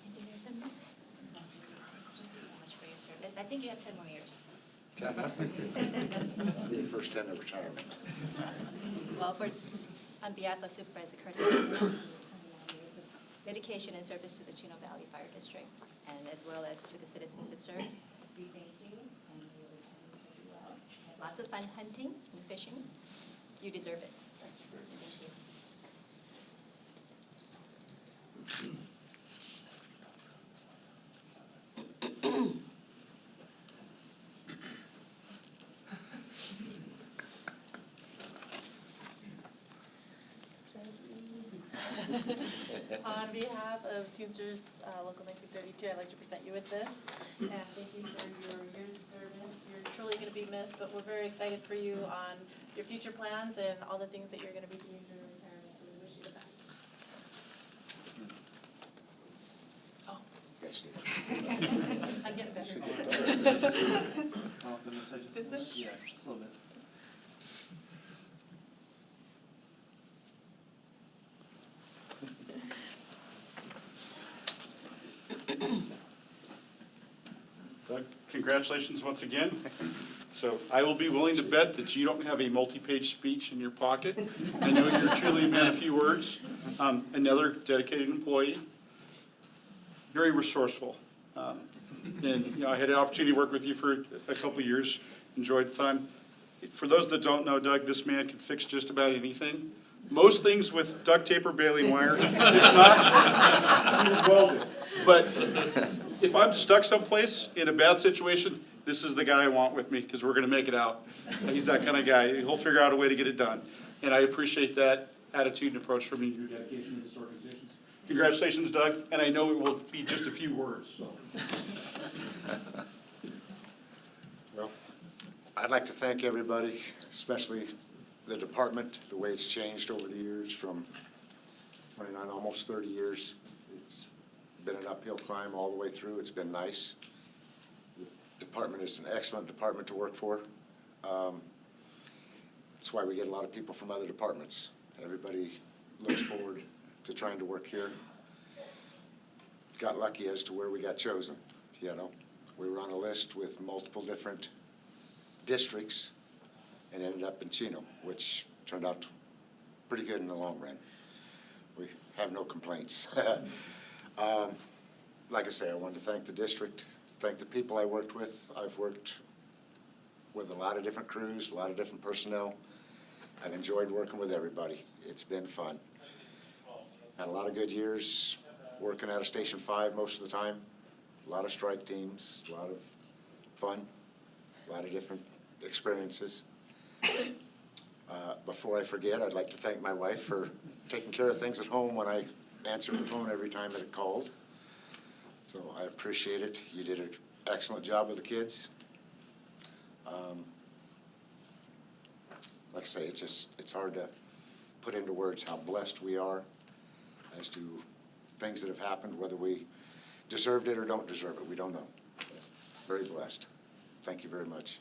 Engineer Summers? Thank you so much for your service. I think you have 10 more years. Be the first 10 of retirement. Well, on behalf of Supervisor Curtis, dedication and service to the Chino Valley Fire District, and as well as to the citizens it serves, we thank you, and we will serve you well. Lots of fun hunting and fishing. You deserve it. Thank you. On behalf of Teamsters Local 1932, I'd like to present you with this, and thank you for your years of service. You're truly going to be missed, but we're very excited for you on your future plans and all the things that you're going to be doing during retirement, so we wish you the best. Oh. I'm getting better. This one? Yeah, just a little bit. Doug, congratulations once again. So I will be willing to bet that you don't have a multi-page speech in your pocket. I know you're truly a man of few words. Another dedicated employee, very resourceful. And I had an opportunity to work with you for a couple of years, enjoyed the time. For those that don't know Doug, this man can fix just about anything. Most things with duct tape or baling wire. If not, he would weld it. But if I'm stuck someplace in a bad situation, this is the guy I want with me, because we're gonna make it out. He's that kind of guy. He'll figure out a way to get it done. And I appreciate that attitude and approach from you, your dedication to this organization. Congratulations, Doug, and I know it will be just a few words, so. Well, I'd like to thank everybody, especially the department, the way it's changed over the years from 29, almost 30 years. It's been an uphill climb all the way through. It's been nice. The department is an excellent department to work for. That's why we get a lot of people from other departments. Everybody looks forward to trying to work here. Got lucky as to where we got chosen, you know. We were on a list with multiple different districts and ended up in Chino, which turned out pretty good in the long run. We have no complaints. Like I say, I wanted to thank the district, thank the people I worked with. I've worked with a lot of different crews, a lot of different personnel. I've enjoyed working with everybody. It's been fun. Had a lot of good years working out of Station 5 most of the time. A lot of strike teams, a lot of fun, a lot of different experiences. Before I forget, I'd like to thank my wife for taking care of things at home when I answered the phone every time that it called. So I appreciate it. You did an excellent job with the kids. Like I say, it's hard to put into words how blessed we are as to things that have happened, whether we deserved it or don't deserve it. We don't know. Very blessed. Thank you very much.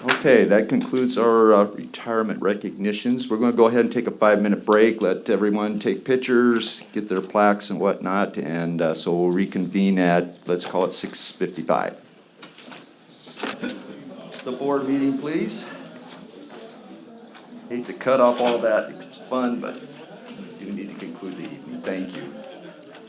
Okay, that concludes our retirement recognitions. We're going to go ahead and take a 5-minute break, let everyone take pictures, get their plaques and whatnot, and so we'll reconvene at, let's call it 6:55. The board meeting, please. Hate to cut off all that, it's fun, but we do need to conclude the evening. Thank you.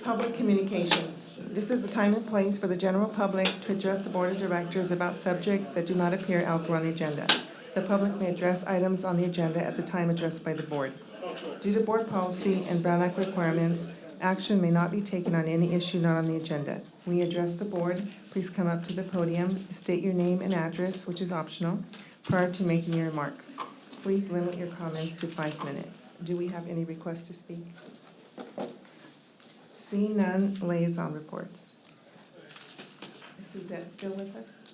Public communications. This is a time and place for the general public to address the Board of Directors about subjects that do not appear elsewhere on the agenda. The public may address items on the agenda at the time addressed by the board. Due to board policy and Brown Act requirements, action may not be taken on any issue not on the agenda. When you address the board, please come up to the podium, state your name and address, which is optional, prior to making your remarks. Please limit your comments to 5 minutes. Do we have any requests to speak? Seeing none, liaison reports. Is Suzette still with us?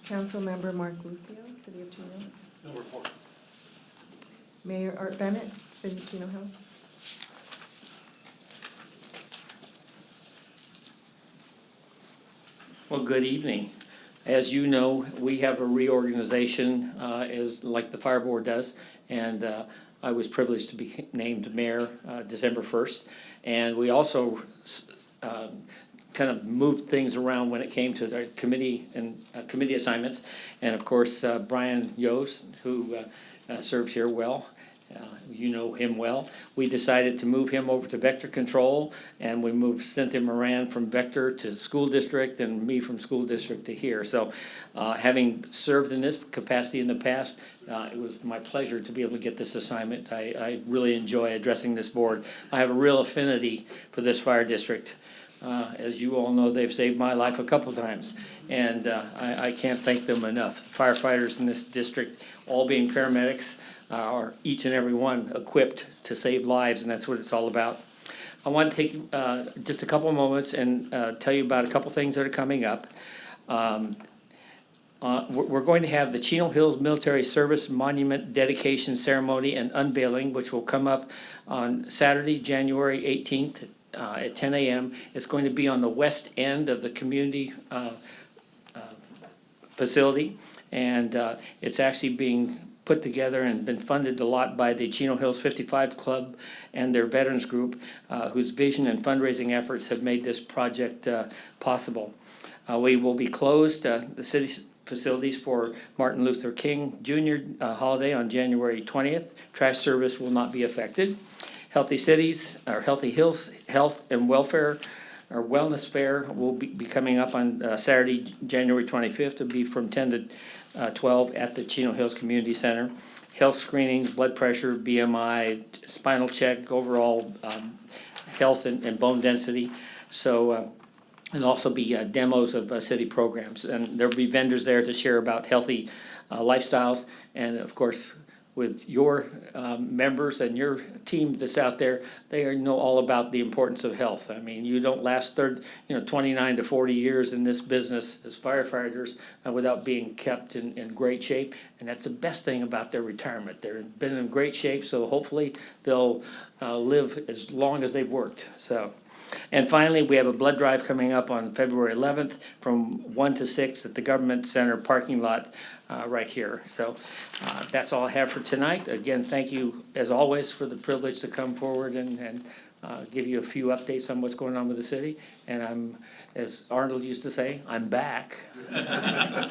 Councilmember Mark Lucio, City of Chino. No report. Mayor Art Bennett, City of Chino Hills. Well, good evening. As you know, we have a reorganization, as like the fire board does, and I was privileged to be named mayor December 1st. And we also kind of moved things around when it came to the committee and committee assignments. And of course, Brian Yost, who serves here well, you know him well. We decided to move him over to vector control, and we moved Cynthia Moran from vector to school district, and me from school district to here. So having served in this capacity in the past, it was my pleasure to be able to get this assignment. I really enjoy addressing this board. I have a real affinity for this fire district. As you all know, they've saved my life a couple times, and I can't thank them enough. Firefighters in this district, all being paramedics, are each and every one equipped to save lives, and that's what it's all about. I want to take just a couple of moments and tell you about a couple things that are coming up. We're going to have the Chino Hills Military Service Monument Dedication Ceremony and Unveiling, which will come up on Saturday, January 18th at 10 a.m. It's going to be on the west end of the community facility, and it's actually being put together and been funded a lot by the Chino Hills 55 Club and their veterans group, whose vision and fundraising efforts have made this project possible. We will be closed, the city's facilities, for Martin Luther King Jr. Holiday on January 20th. Trash service will not be affected. Healthy Cities, or Healthy Hills Health and Welfare, or Wellness Fair will be coming up on Saturday, January 25th. It'll be from 10 to 12 at the Chino Hills Community Center. health screenings, blood pressure, BMI, spinal check, overall health and bone density. So, and also be demos of city programs. And there'll be vendors there to share about healthy lifestyles. And of course, with your members and your team that's out there, they know all about the importance of health. I mean, you don't last 29 to 40 years in this business as firefighters without being kept in great shape. And that's the best thing about their retirement. They've been in great shape, so hopefully they'll live as long as they've worked. So. And finally, we have a blood drive coming up on February 11th from 1 to 6 at the Government Center parking lot right here. So that's all I have for tonight. Again, thank you, as always, for the privilege to come forward and give you a few updates on what's going on with the city. And I'm, as Arnold used to say, I'm back. That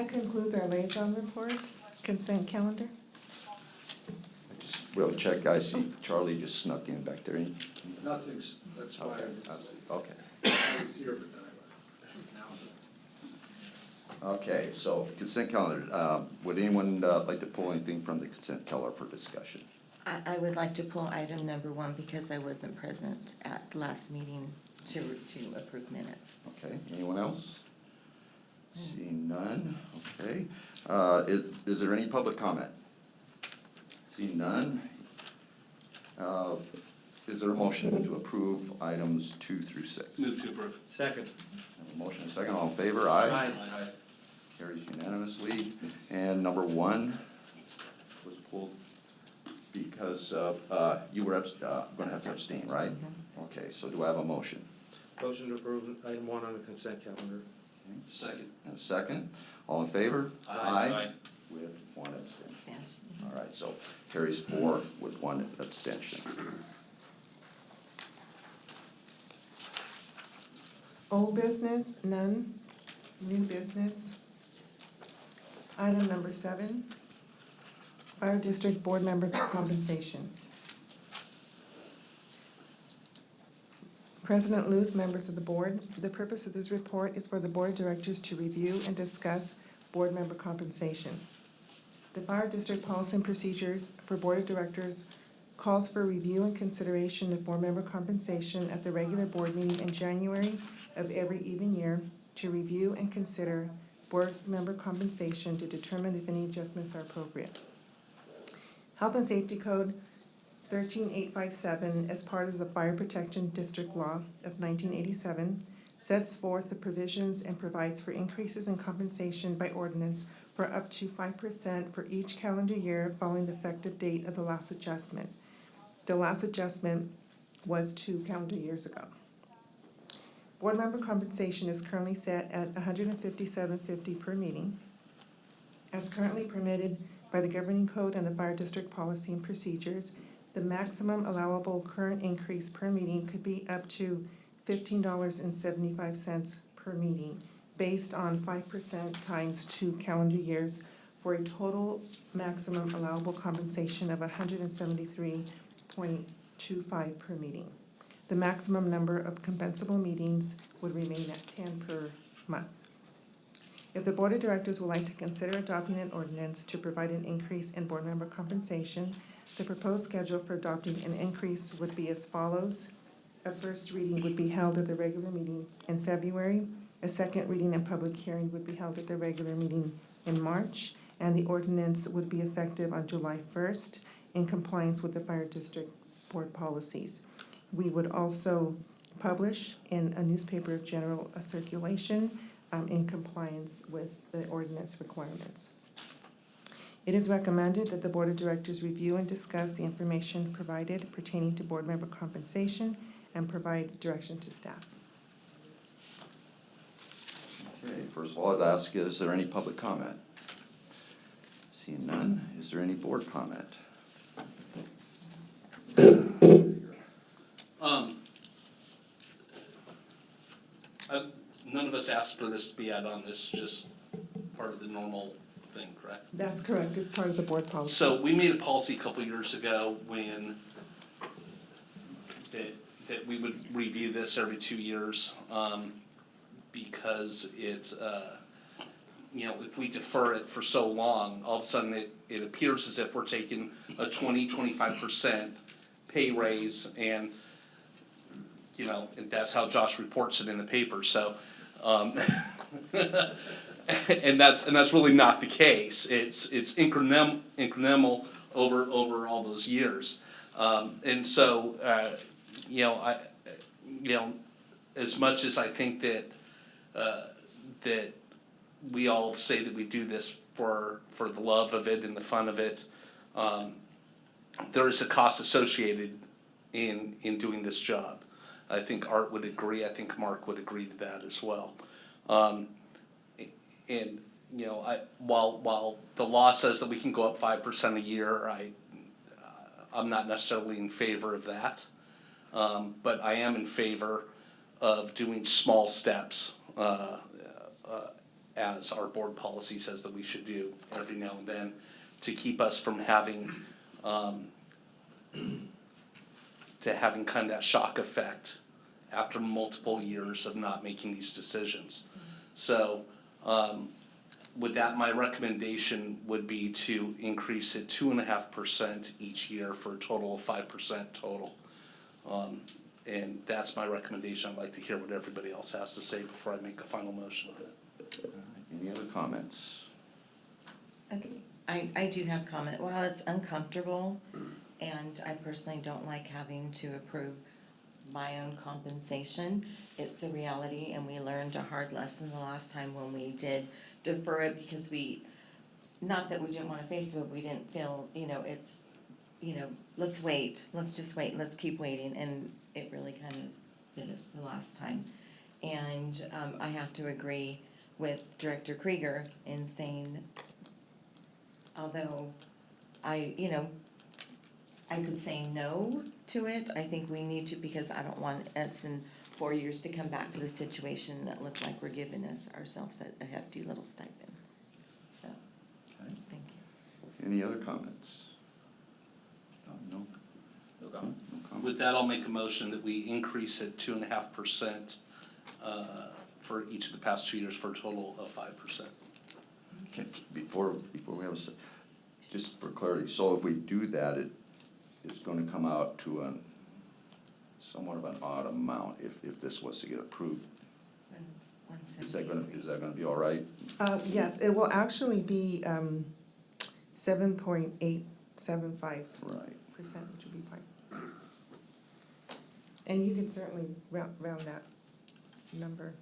concludes our liaison reports. Consent calendar. Real check, I see Charlie just snuck in back there. Nothing's, that's why. Okay. I was here, but then I left. Okay, so consent calendar. Would anyone like to pull anything from the consent calendar for discussion? I would like to pull item number 1 because I wasn't present at the last meeting to approve minutes. Okay, anyone else? Seeing none, okay. Is there any public comment? Seeing none. Is there a motion to approve items 2 through 6? Move to approve. Second. A motion and a second, all in favor, aye? Carries unanimously. And number 1 was pulled because you were gonna have to abstain, right? Okay, so do I have a motion? Motion to approve item 1 on the consent calendar. Second. And a second, all in favor? Aye. With 1 abstention. All right, so carries 4 with 1 abstention. Old business, none. New business. Item number 7, Fire District Board Member Compensation. President Luth, members of the board, the purpose of this report is for the Board of Directors to review and discuss board member compensation. The Fire District Policy and Procedures for Board of Directors calls for review and consideration of board member compensation at the regular board meeting in January of every even year to review and consider board member compensation to determine if any adjustments are appropriate. Health and Safety Code 13857, as part of the Fire Protection District Law of 1987, sets forth the provisions and provides for increases in compensation by ordinance for up to 5% for each calendar year following the effective date of the last adjustment. The last adjustment was 2 calendar years ago. Board member compensation is currently set at $157.50 per meeting. As currently permitted by the governing code and the Fire District Policy and Procedures, the maximum allowable current increase per meeting could be up to $15.75 per meeting, based on 5% times 2 calendar years, for a total maximum allowable compensation of $173.25 per meeting. The maximum number of compensable meetings would remain at 10 per month. If the Board of Directors would like to consider adopting an ordinance to provide an increase in board member compensation, the proposed schedule for adopting an increase would be as follows. A first reading would be held at the regular meeting in February. A second reading and public hearing would be held at the regular meeting in March, and the ordinance would be effective on July 1st in compliance with the Fire District Board policies. We would also publish in a newspaper of general circulation in compliance with the ordinance requirements. It is recommended that the Board of Directors review and discuss the information provided pertaining to board member compensation and provide direction to staff. Okay, first of all, I'd ask, is there any public comment? Seeing none, is there any board comment? None of us asked for this to be added on, this is just part of the normal thing, correct? That's correct, it's part of the board policy. So we made a policy a couple years ago that we would review this every 2 years, because it's, if we defer it for so long, all of a sudden it appears as if we're taking a 25% pay raise and, and that's how Josh reports it in the paper, so, and that's really not the case. It's incremental over all those years. And so, as much as I think that we all say that we do this for the love of it and the fun of it, there is a cost associated in doing this job. I think Art would agree, I think Mark would agree to that as well. And, while the law says that we can go up 5% a year, I'm not necessarily in favor of that. But I am in favor of doing small steps, as our board policy says that we should do every now and then, to keep us from having kind of that shock effect after multiple years of not making these decisions. So, with that, my recommendation would be to increase it 2.5% each year for a total of 5% total. And that's my recommendation. I'd like to hear what everybody else has to say before I make a final motion on it. Any other comments? Okay, I do have comment. While it's uncomfortable, and I personally don't like having to approve my own compensation, it's a reality, and we learned a hard lesson the last time when we did defer it, because not that we didn't wanna face it, but we didn't feel, it's, let's wait, let's just wait, let's keep waiting, and it really kind of bit us the last time. And, I have to agree with Director Krieger in saying, although I could say no to it, I think we need to, because I don't want us in 4 years to come back to the situation that looked like we're giving ourselves a hefty little stipend. So, Okay. thank you. Any other comments? No? No comment. No comment. With that, I'll make a motion that we increase it 2.5% for each of the past 2 years for a total of 5%. Before we have just for clarity, so if we do that, it's gonna come out to somewhat of an odd amount if this was to get approved. Is that gonna be all right? Yes, it will actually be 7.875%, Right. which would be fine. And you can certainly round that number.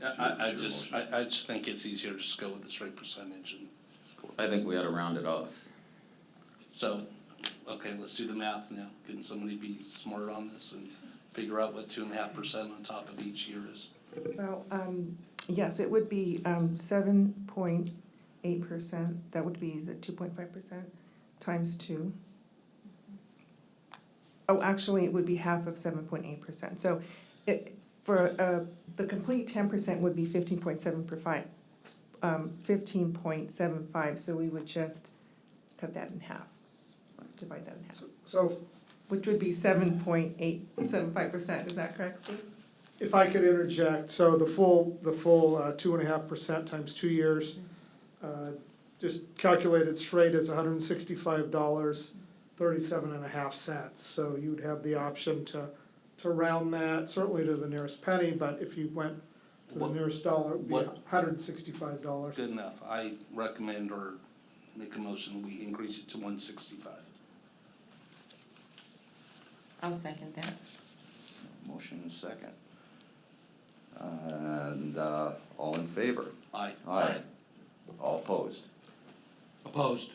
I just think it's easier to just go with the straight percentage and. I think we ought to round it off. So, okay, let's do the math now. Can somebody be smart on this and figure out what 2.5% on top of each year is? Well, yes, it would be 7.8%, that would be the 2.5% times 2. Oh, actually, it would be half of 7.8%. So for the complete 10% would be 15.75, so we would just cut that in half, divide that in half. So Which would be 7.875%, is that correct, Steve? if I could interject, so the full 2.5% times 2 years, just calculated straight is $165.37.5. So you'd have the option to round that, certainly to the nearest penny, but if you went to the nearest dollar, it would be $165. Good enough. I recommend or make a motion, we increase it to 165. I'll second that. Motion and second. And all in favor? Aye. Aye. All opposed? Opposed.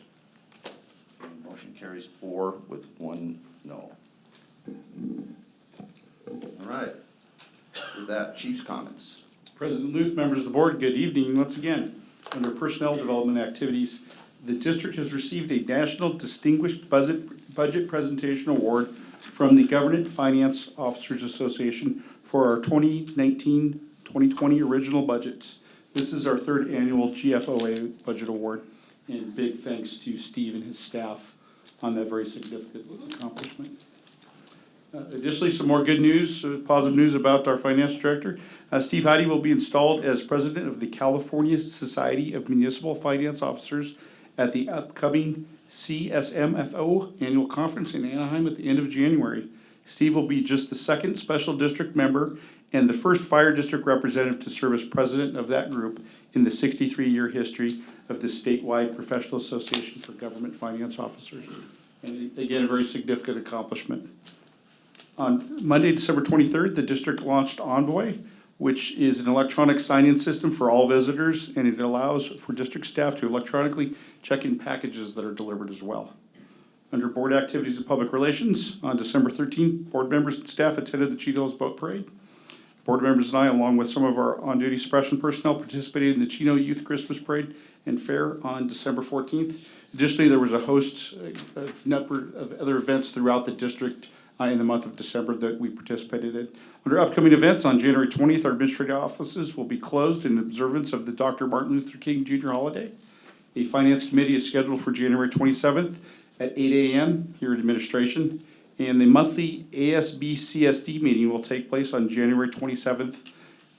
Motion carries 4 with 1 no. All right. With that, Chief's comments. President Luth, members of the board, good evening once again. Under Personnel Development Activities, the district has received a National Distinguished Budget Presentation Award from the Government Finance Officers Association for our 2019-2020 original budgets. This is our 3rd annual GFOA Budget Award, and big thanks to Steve and his staff on that very significant accomplishment. Additionally, some more good news, positive news about our finance director. Steve Heidi will be installed as president of the California Society of Municipal Finance Officers at the upcoming CSMFO annual conference in Anaheim at the end of January. Steve will be just the second special district member and the first fire district representative to serve as president of that group in the 63-year history of the statewide Professional Association for Government Finance Officers. And again, a very significant accomplishment. On Monday, December 23rd, the district launched Envoy, which is an electronic sign-in system for all visitors, and it allows for district staff to electronically check in packages that are delivered as well. Under board activities and public relations, on December 13th, board members and staff attended the Chino Hills Boat Parade. Board members and I, along with some of our on-duty suppression personnel, participated in the Chino Youth Christmas Parade and Fair on December 14th. Additionally, there was a host of number of other events throughout the district in the month of December that we participated in. Under upcoming events, on January 20th, our administrative offices will be closed in observance of the Dr. Martin Luther King Jr. holiday. A finance committee is scheduled for January 27th at 8 a.m. here at administration. And the monthly ASB CSD meeting will take place on January 27th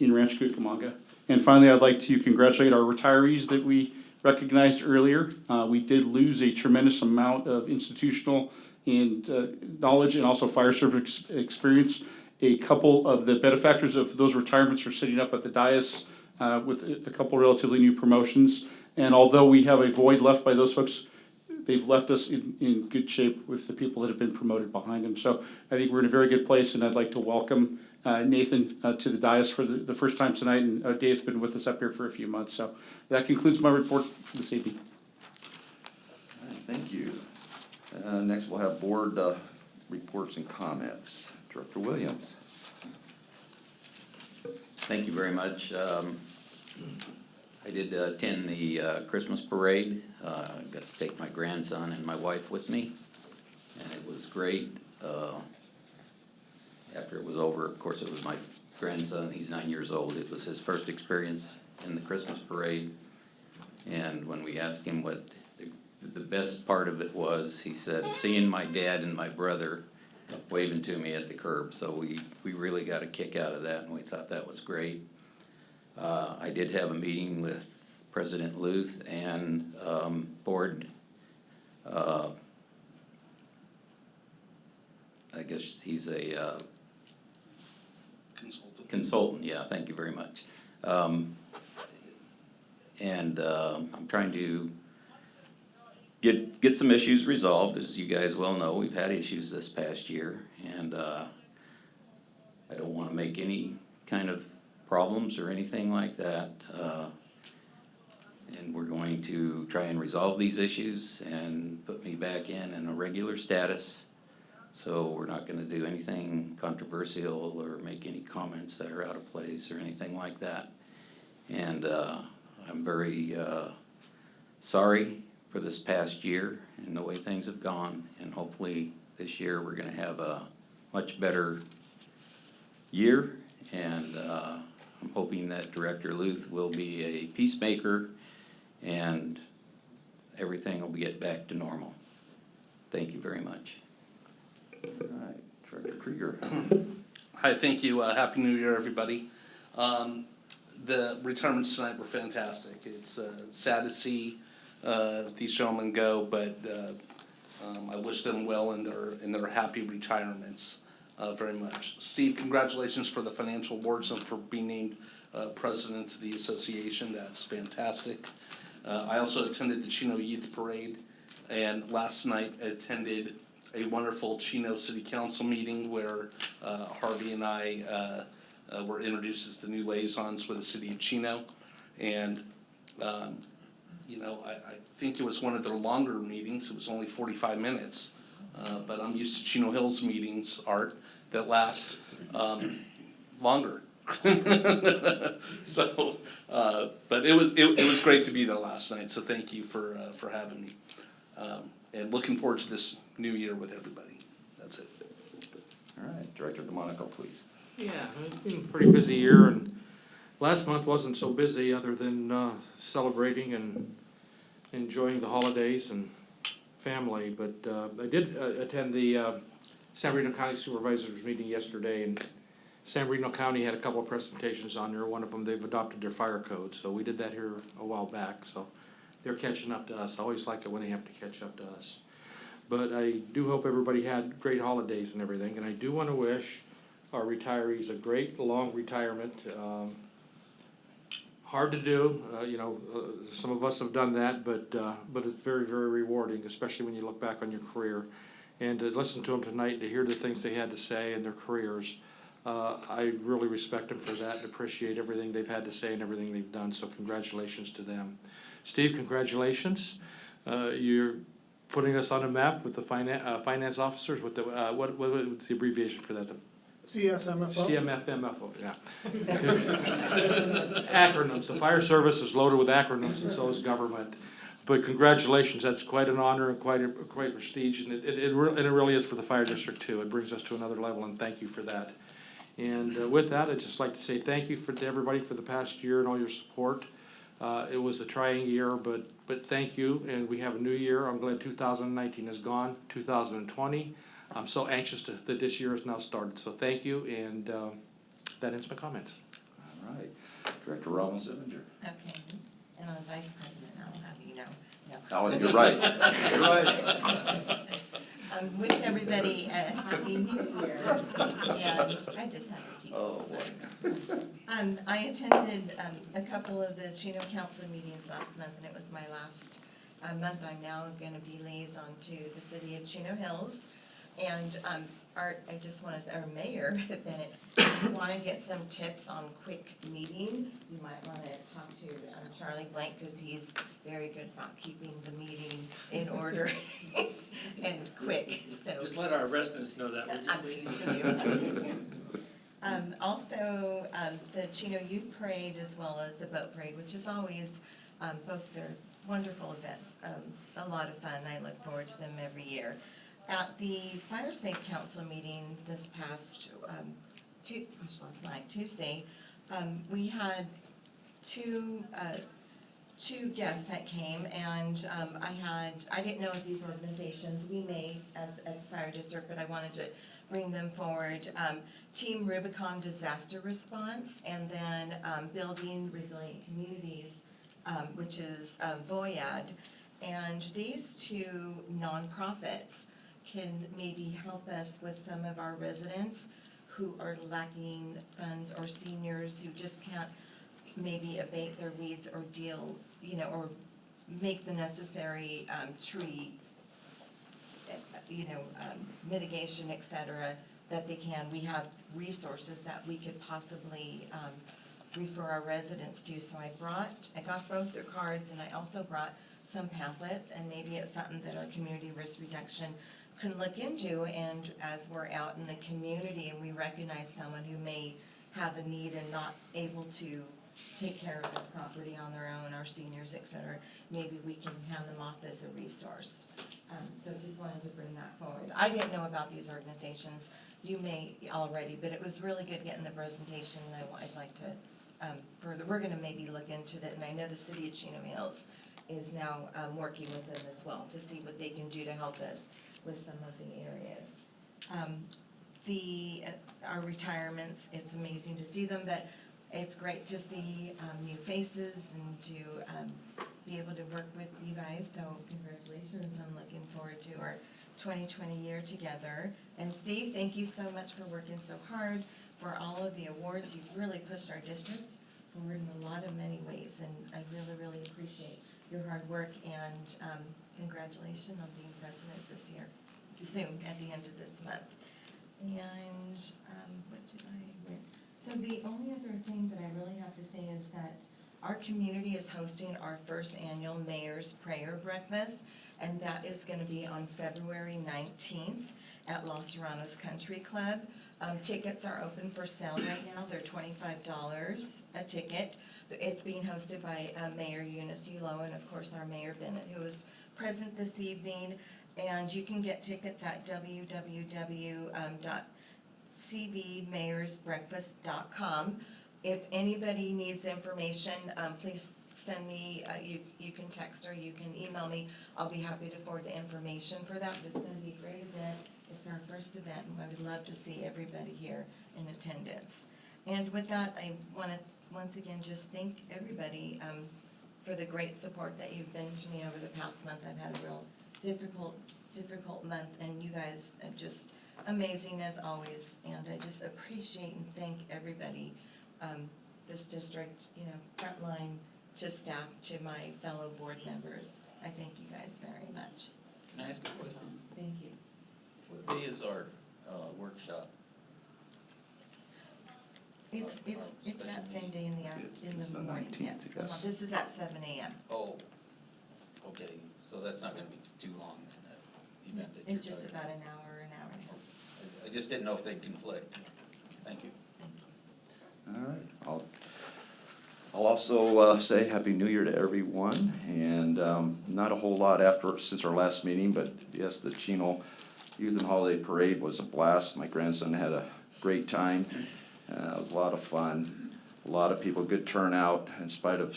in Rancho Cucamonga. And finally, I'd like to congratulate our retirees that we recognized earlier. We did lose a tremendous amount of institutional and knowledge and also fire service experience. A couple of the benefactors of those retirements are sitting up at the dais with a couple relatively new promotions. And although we have a void left by those folks, they've left us in good shape with the people that have been promoted behind them. So I think we're in a very good place, and I'd like to welcome Nathan to the dais for the first time tonight, and Dave's been with us up here for a few months. So that concludes my report for this evening. All right, thank you. Next, we'll have board reports and comments. Director Williams. Thank you very much. I did attend the Christmas parade. Got to take my grandson and my wife with me, and it was great. After it was over, of course, it was my grandson. He's 9 years old. It was his first experience in the Christmas parade, and when we asked him what the best part of it was, he said, seeing my dad and my brother waving to me at the curb. So we really got a kick out of that, and we thought that was great. I did have a meeting with President Luth and board, I guess he's a consultant, yeah, thank you very much. And I'm trying to get some issues resolved. As you guys well know, we've had issues this past year, and I don't want to make any kind of problems or anything like that. And we're going to try and resolve these issues and put me back in a regular status. So we're not going to do anything controversial or make any comments that are out of place or anything like that. And I'm very sorry for this past year and the way things have gone. And hopefully this year we're going to have a much better year. And I'm hoping that Director Luth will be a peacemaker and everything will get back to normal. Thank you very much. All right, Director Krieger. Hi, thank you. Happy New Year, everybody. The retirements tonight were fantastic. It's sad to see these gentlemen go, but I wish them well in their happy retirements very much. Steve, congratulations for the financial awards and for being named president of the association. That's fantastic. I also attended the Chino Youth Parade, and last night attended a wonderful Chino City Council meeting where Harvey and I were introduced as the new liaisons for the city of Chino. And, you know, I think it was one of their longer meetings. It was only 45 minutes. But I'm used to Chino Hills meetings, Art, that last longer. So, but it was great to be there last night, so thank you for having me. And looking forward to this new year with everybody. That's it. All right, Director DeMonico, please. Yeah, it's been a pretty busy year, and last month wasn't so busy other than celebrating and enjoying the holidays and family. But I did attend the San Bernardino County Supervisors meeting yesterday, and San Bernardino County had a couple of presentations on there. One of them, they've adopted their fire code, so we did that here a while back, so they're catching up to us. I always like it when they have to catch up to us. But I do hope everybody had great holidays and everything, and I do want to wish our retirees a great long retirement. Hard to do, some of us have done that, but it's very, very rewarding, especially when you look back on your career. And to listen to them tonight, to hear the things they had to say in their careers, I really respect them for that and appreciate everything they've had to say and everything they've done, so congratulations to them. Steve, congratulations. You're putting us on a map with the finance officers, with the, what's the abbreviation for that? The CSMFO? CMFMFO, yeah. Acronyms, the fire service is loaded with acronyms, and so is government. But congratulations, that's quite an honor and quite prestige, and it really is for the fire district too. It brings us to another level, and thank you for that. And with that, I'd just like to say thank you to everybody for the past year and all your support. It was a trying year, but thank you, and we have a new year. I'm glad 2019 is gone, 2020. I'm so anxious that this year has now started, so thank you, and that ends my comments. All right. Director Rollins Zillinger. Okay, and on Vice President, I'll have you know. No. Oh, you're right. You're right. Wish everybody a happy new year, and I just have to tease you, sorry. I attended a couple of the Chino Council meetings last month, and it was my last month. I'm now going to be liaison to the city of Chino Hills. And I just want to say, our mayor, Bennett, if you want to get some tips on quick meeting, you might want to talk to Charlie Blank, because he's very good about keeping the meeting in order and quick, so. Just let our residents know that, would you I'm please? teasing you, I'm teasing you. Also, the Chino Youth Parade as well as the Boat Parade, which is always, both they're wonderful events, a lot of fun. I look forward to them every year. At the Fire Safe Council meeting this past, last night, Tuesday, we had two guests that came, and I didn't know if these organizations, we may as a fire district, but I wanted to bring them forward. Team Rubicon Disaster Response, and then Building Resilient Communities, which is VOYAD. And these two nonprofits can maybe help us with some of our residents who are lacking funds, or seniors who just can't maybe abate their weeds or deal, or make the necessary tree, mitigation, et cetera, that they can. We have resources that we could possibly refer our residents to. So I got both their cards, and I also brought some pamphlets, and maybe it's something that our community risk reduction can look into. And as we're out in the community and we recognize someone who may have a need and not able to take care of their property on their own, our seniors, et cetera, maybe we can hand them off as a resource. So just wanted to bring that forward. I didn't know about these organizations. You may already, but it was really good getting the presentation, and I'd like to further, we're gonna maybe look into that, and I know the city of Chino Hills is now working with them as well to see what they can do to help us with some of the areas. Our retirements, it's amazing to see them, but it's great to see new faces and to be able to work with you guys, so congratulations. I'm looking forward to our 2020 year together. And Steve, thank you so much for working so hard, for all of the awards. You've really pushed our district forward in a lot of many ways, and I really, really appreciate your hard work, and congratulations on being president this year, soon, at the end of this month. And what did I write? So the only other thing that I really have to say is that our community is hosting our first annual Mayor's Prayer Breakfast, and that is going to be on February 19th at Los Serranos Country Club. Tickets are open for sale right now. They're $25 a ticket. It's being hosted by Mayor Eunice Ulo and, of course, our Mayor Bennett, who is present this evening. And you can get tickets at www.cvmayorsbreakfast.com. If anybody needs information, please send me, you can text or you can email me. I'll be happy to forward the information for that, but it's gonna be a great event. It's our first event, and I would love to see everybody here in attendance. And with that, I want to once again just thank everybody for the great support that you've been to me over the past month. I've had a real difficult month, and you guys are just amazing as always. And I just appreciate and thank everybody, this district, you know, frontline to staff, to my fellow board members. I thank you guys very much. Can I ask a question? Thank you. What day is our workshop? It's that same day in It's the the morning, 19th, yes. yes. This is at 7 a.m. Oh, okay, so that's not gonna be too long, then, that event that It's you're just talking about an hour and a half. I just didn't know if they'd conflict. Thank you. All right, I'll also say Happy New Year to everyone, and not a whole lot since our last meeting, but yes, the Chino Youth and Holiday Parade was a blast. My grandson had a great time. It was a lot of fun. A lot of people, good turnout in spite of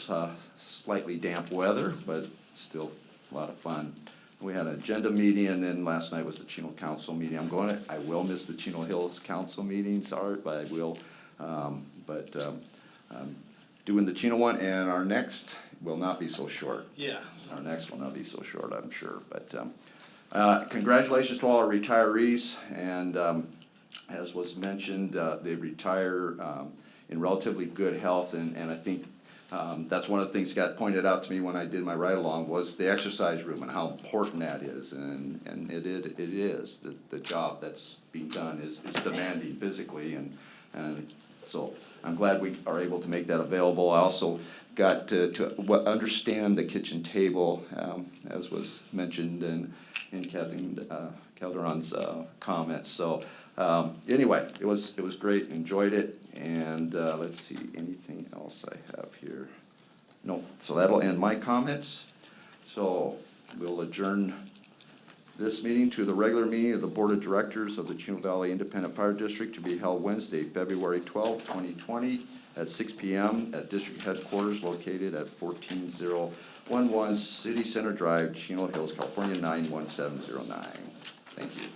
slightly damp weather, but still a lot of fun. We had an agenda meeting, and then last night was the Chino Council meeting. I will miss the Chino Hills Council meeting, sorry, but I will. Doing the Chino one, and our next will not be so short. Yeah. Our next will not be so short, I'm sure, but congratulations to all our retirees, and as was mentioned, they retire in relatively good health, and I think that's one of the things that got pointed out to me when I did my ride-along was the exercise room and how important that is, and it is. The job that's being done is demanding physically, and so I'm glad we are able to make that available. I also got to understand the kitchen table, as was mentioned in Kathleen Calderon's comments. So anyway, it was great, enjoyed it, and let's see, anything else I have here? No, so that'll end my comments. So we'll adjourn this meeting to the regular meeting of the Board of Directors of the Chino Valley Independent Fire District to be held Wednesday, February 12, 2020 at 6 p.m. at District Headquarters located at 14011 City Center Drive, Chino Hills, California 91709. Thank you.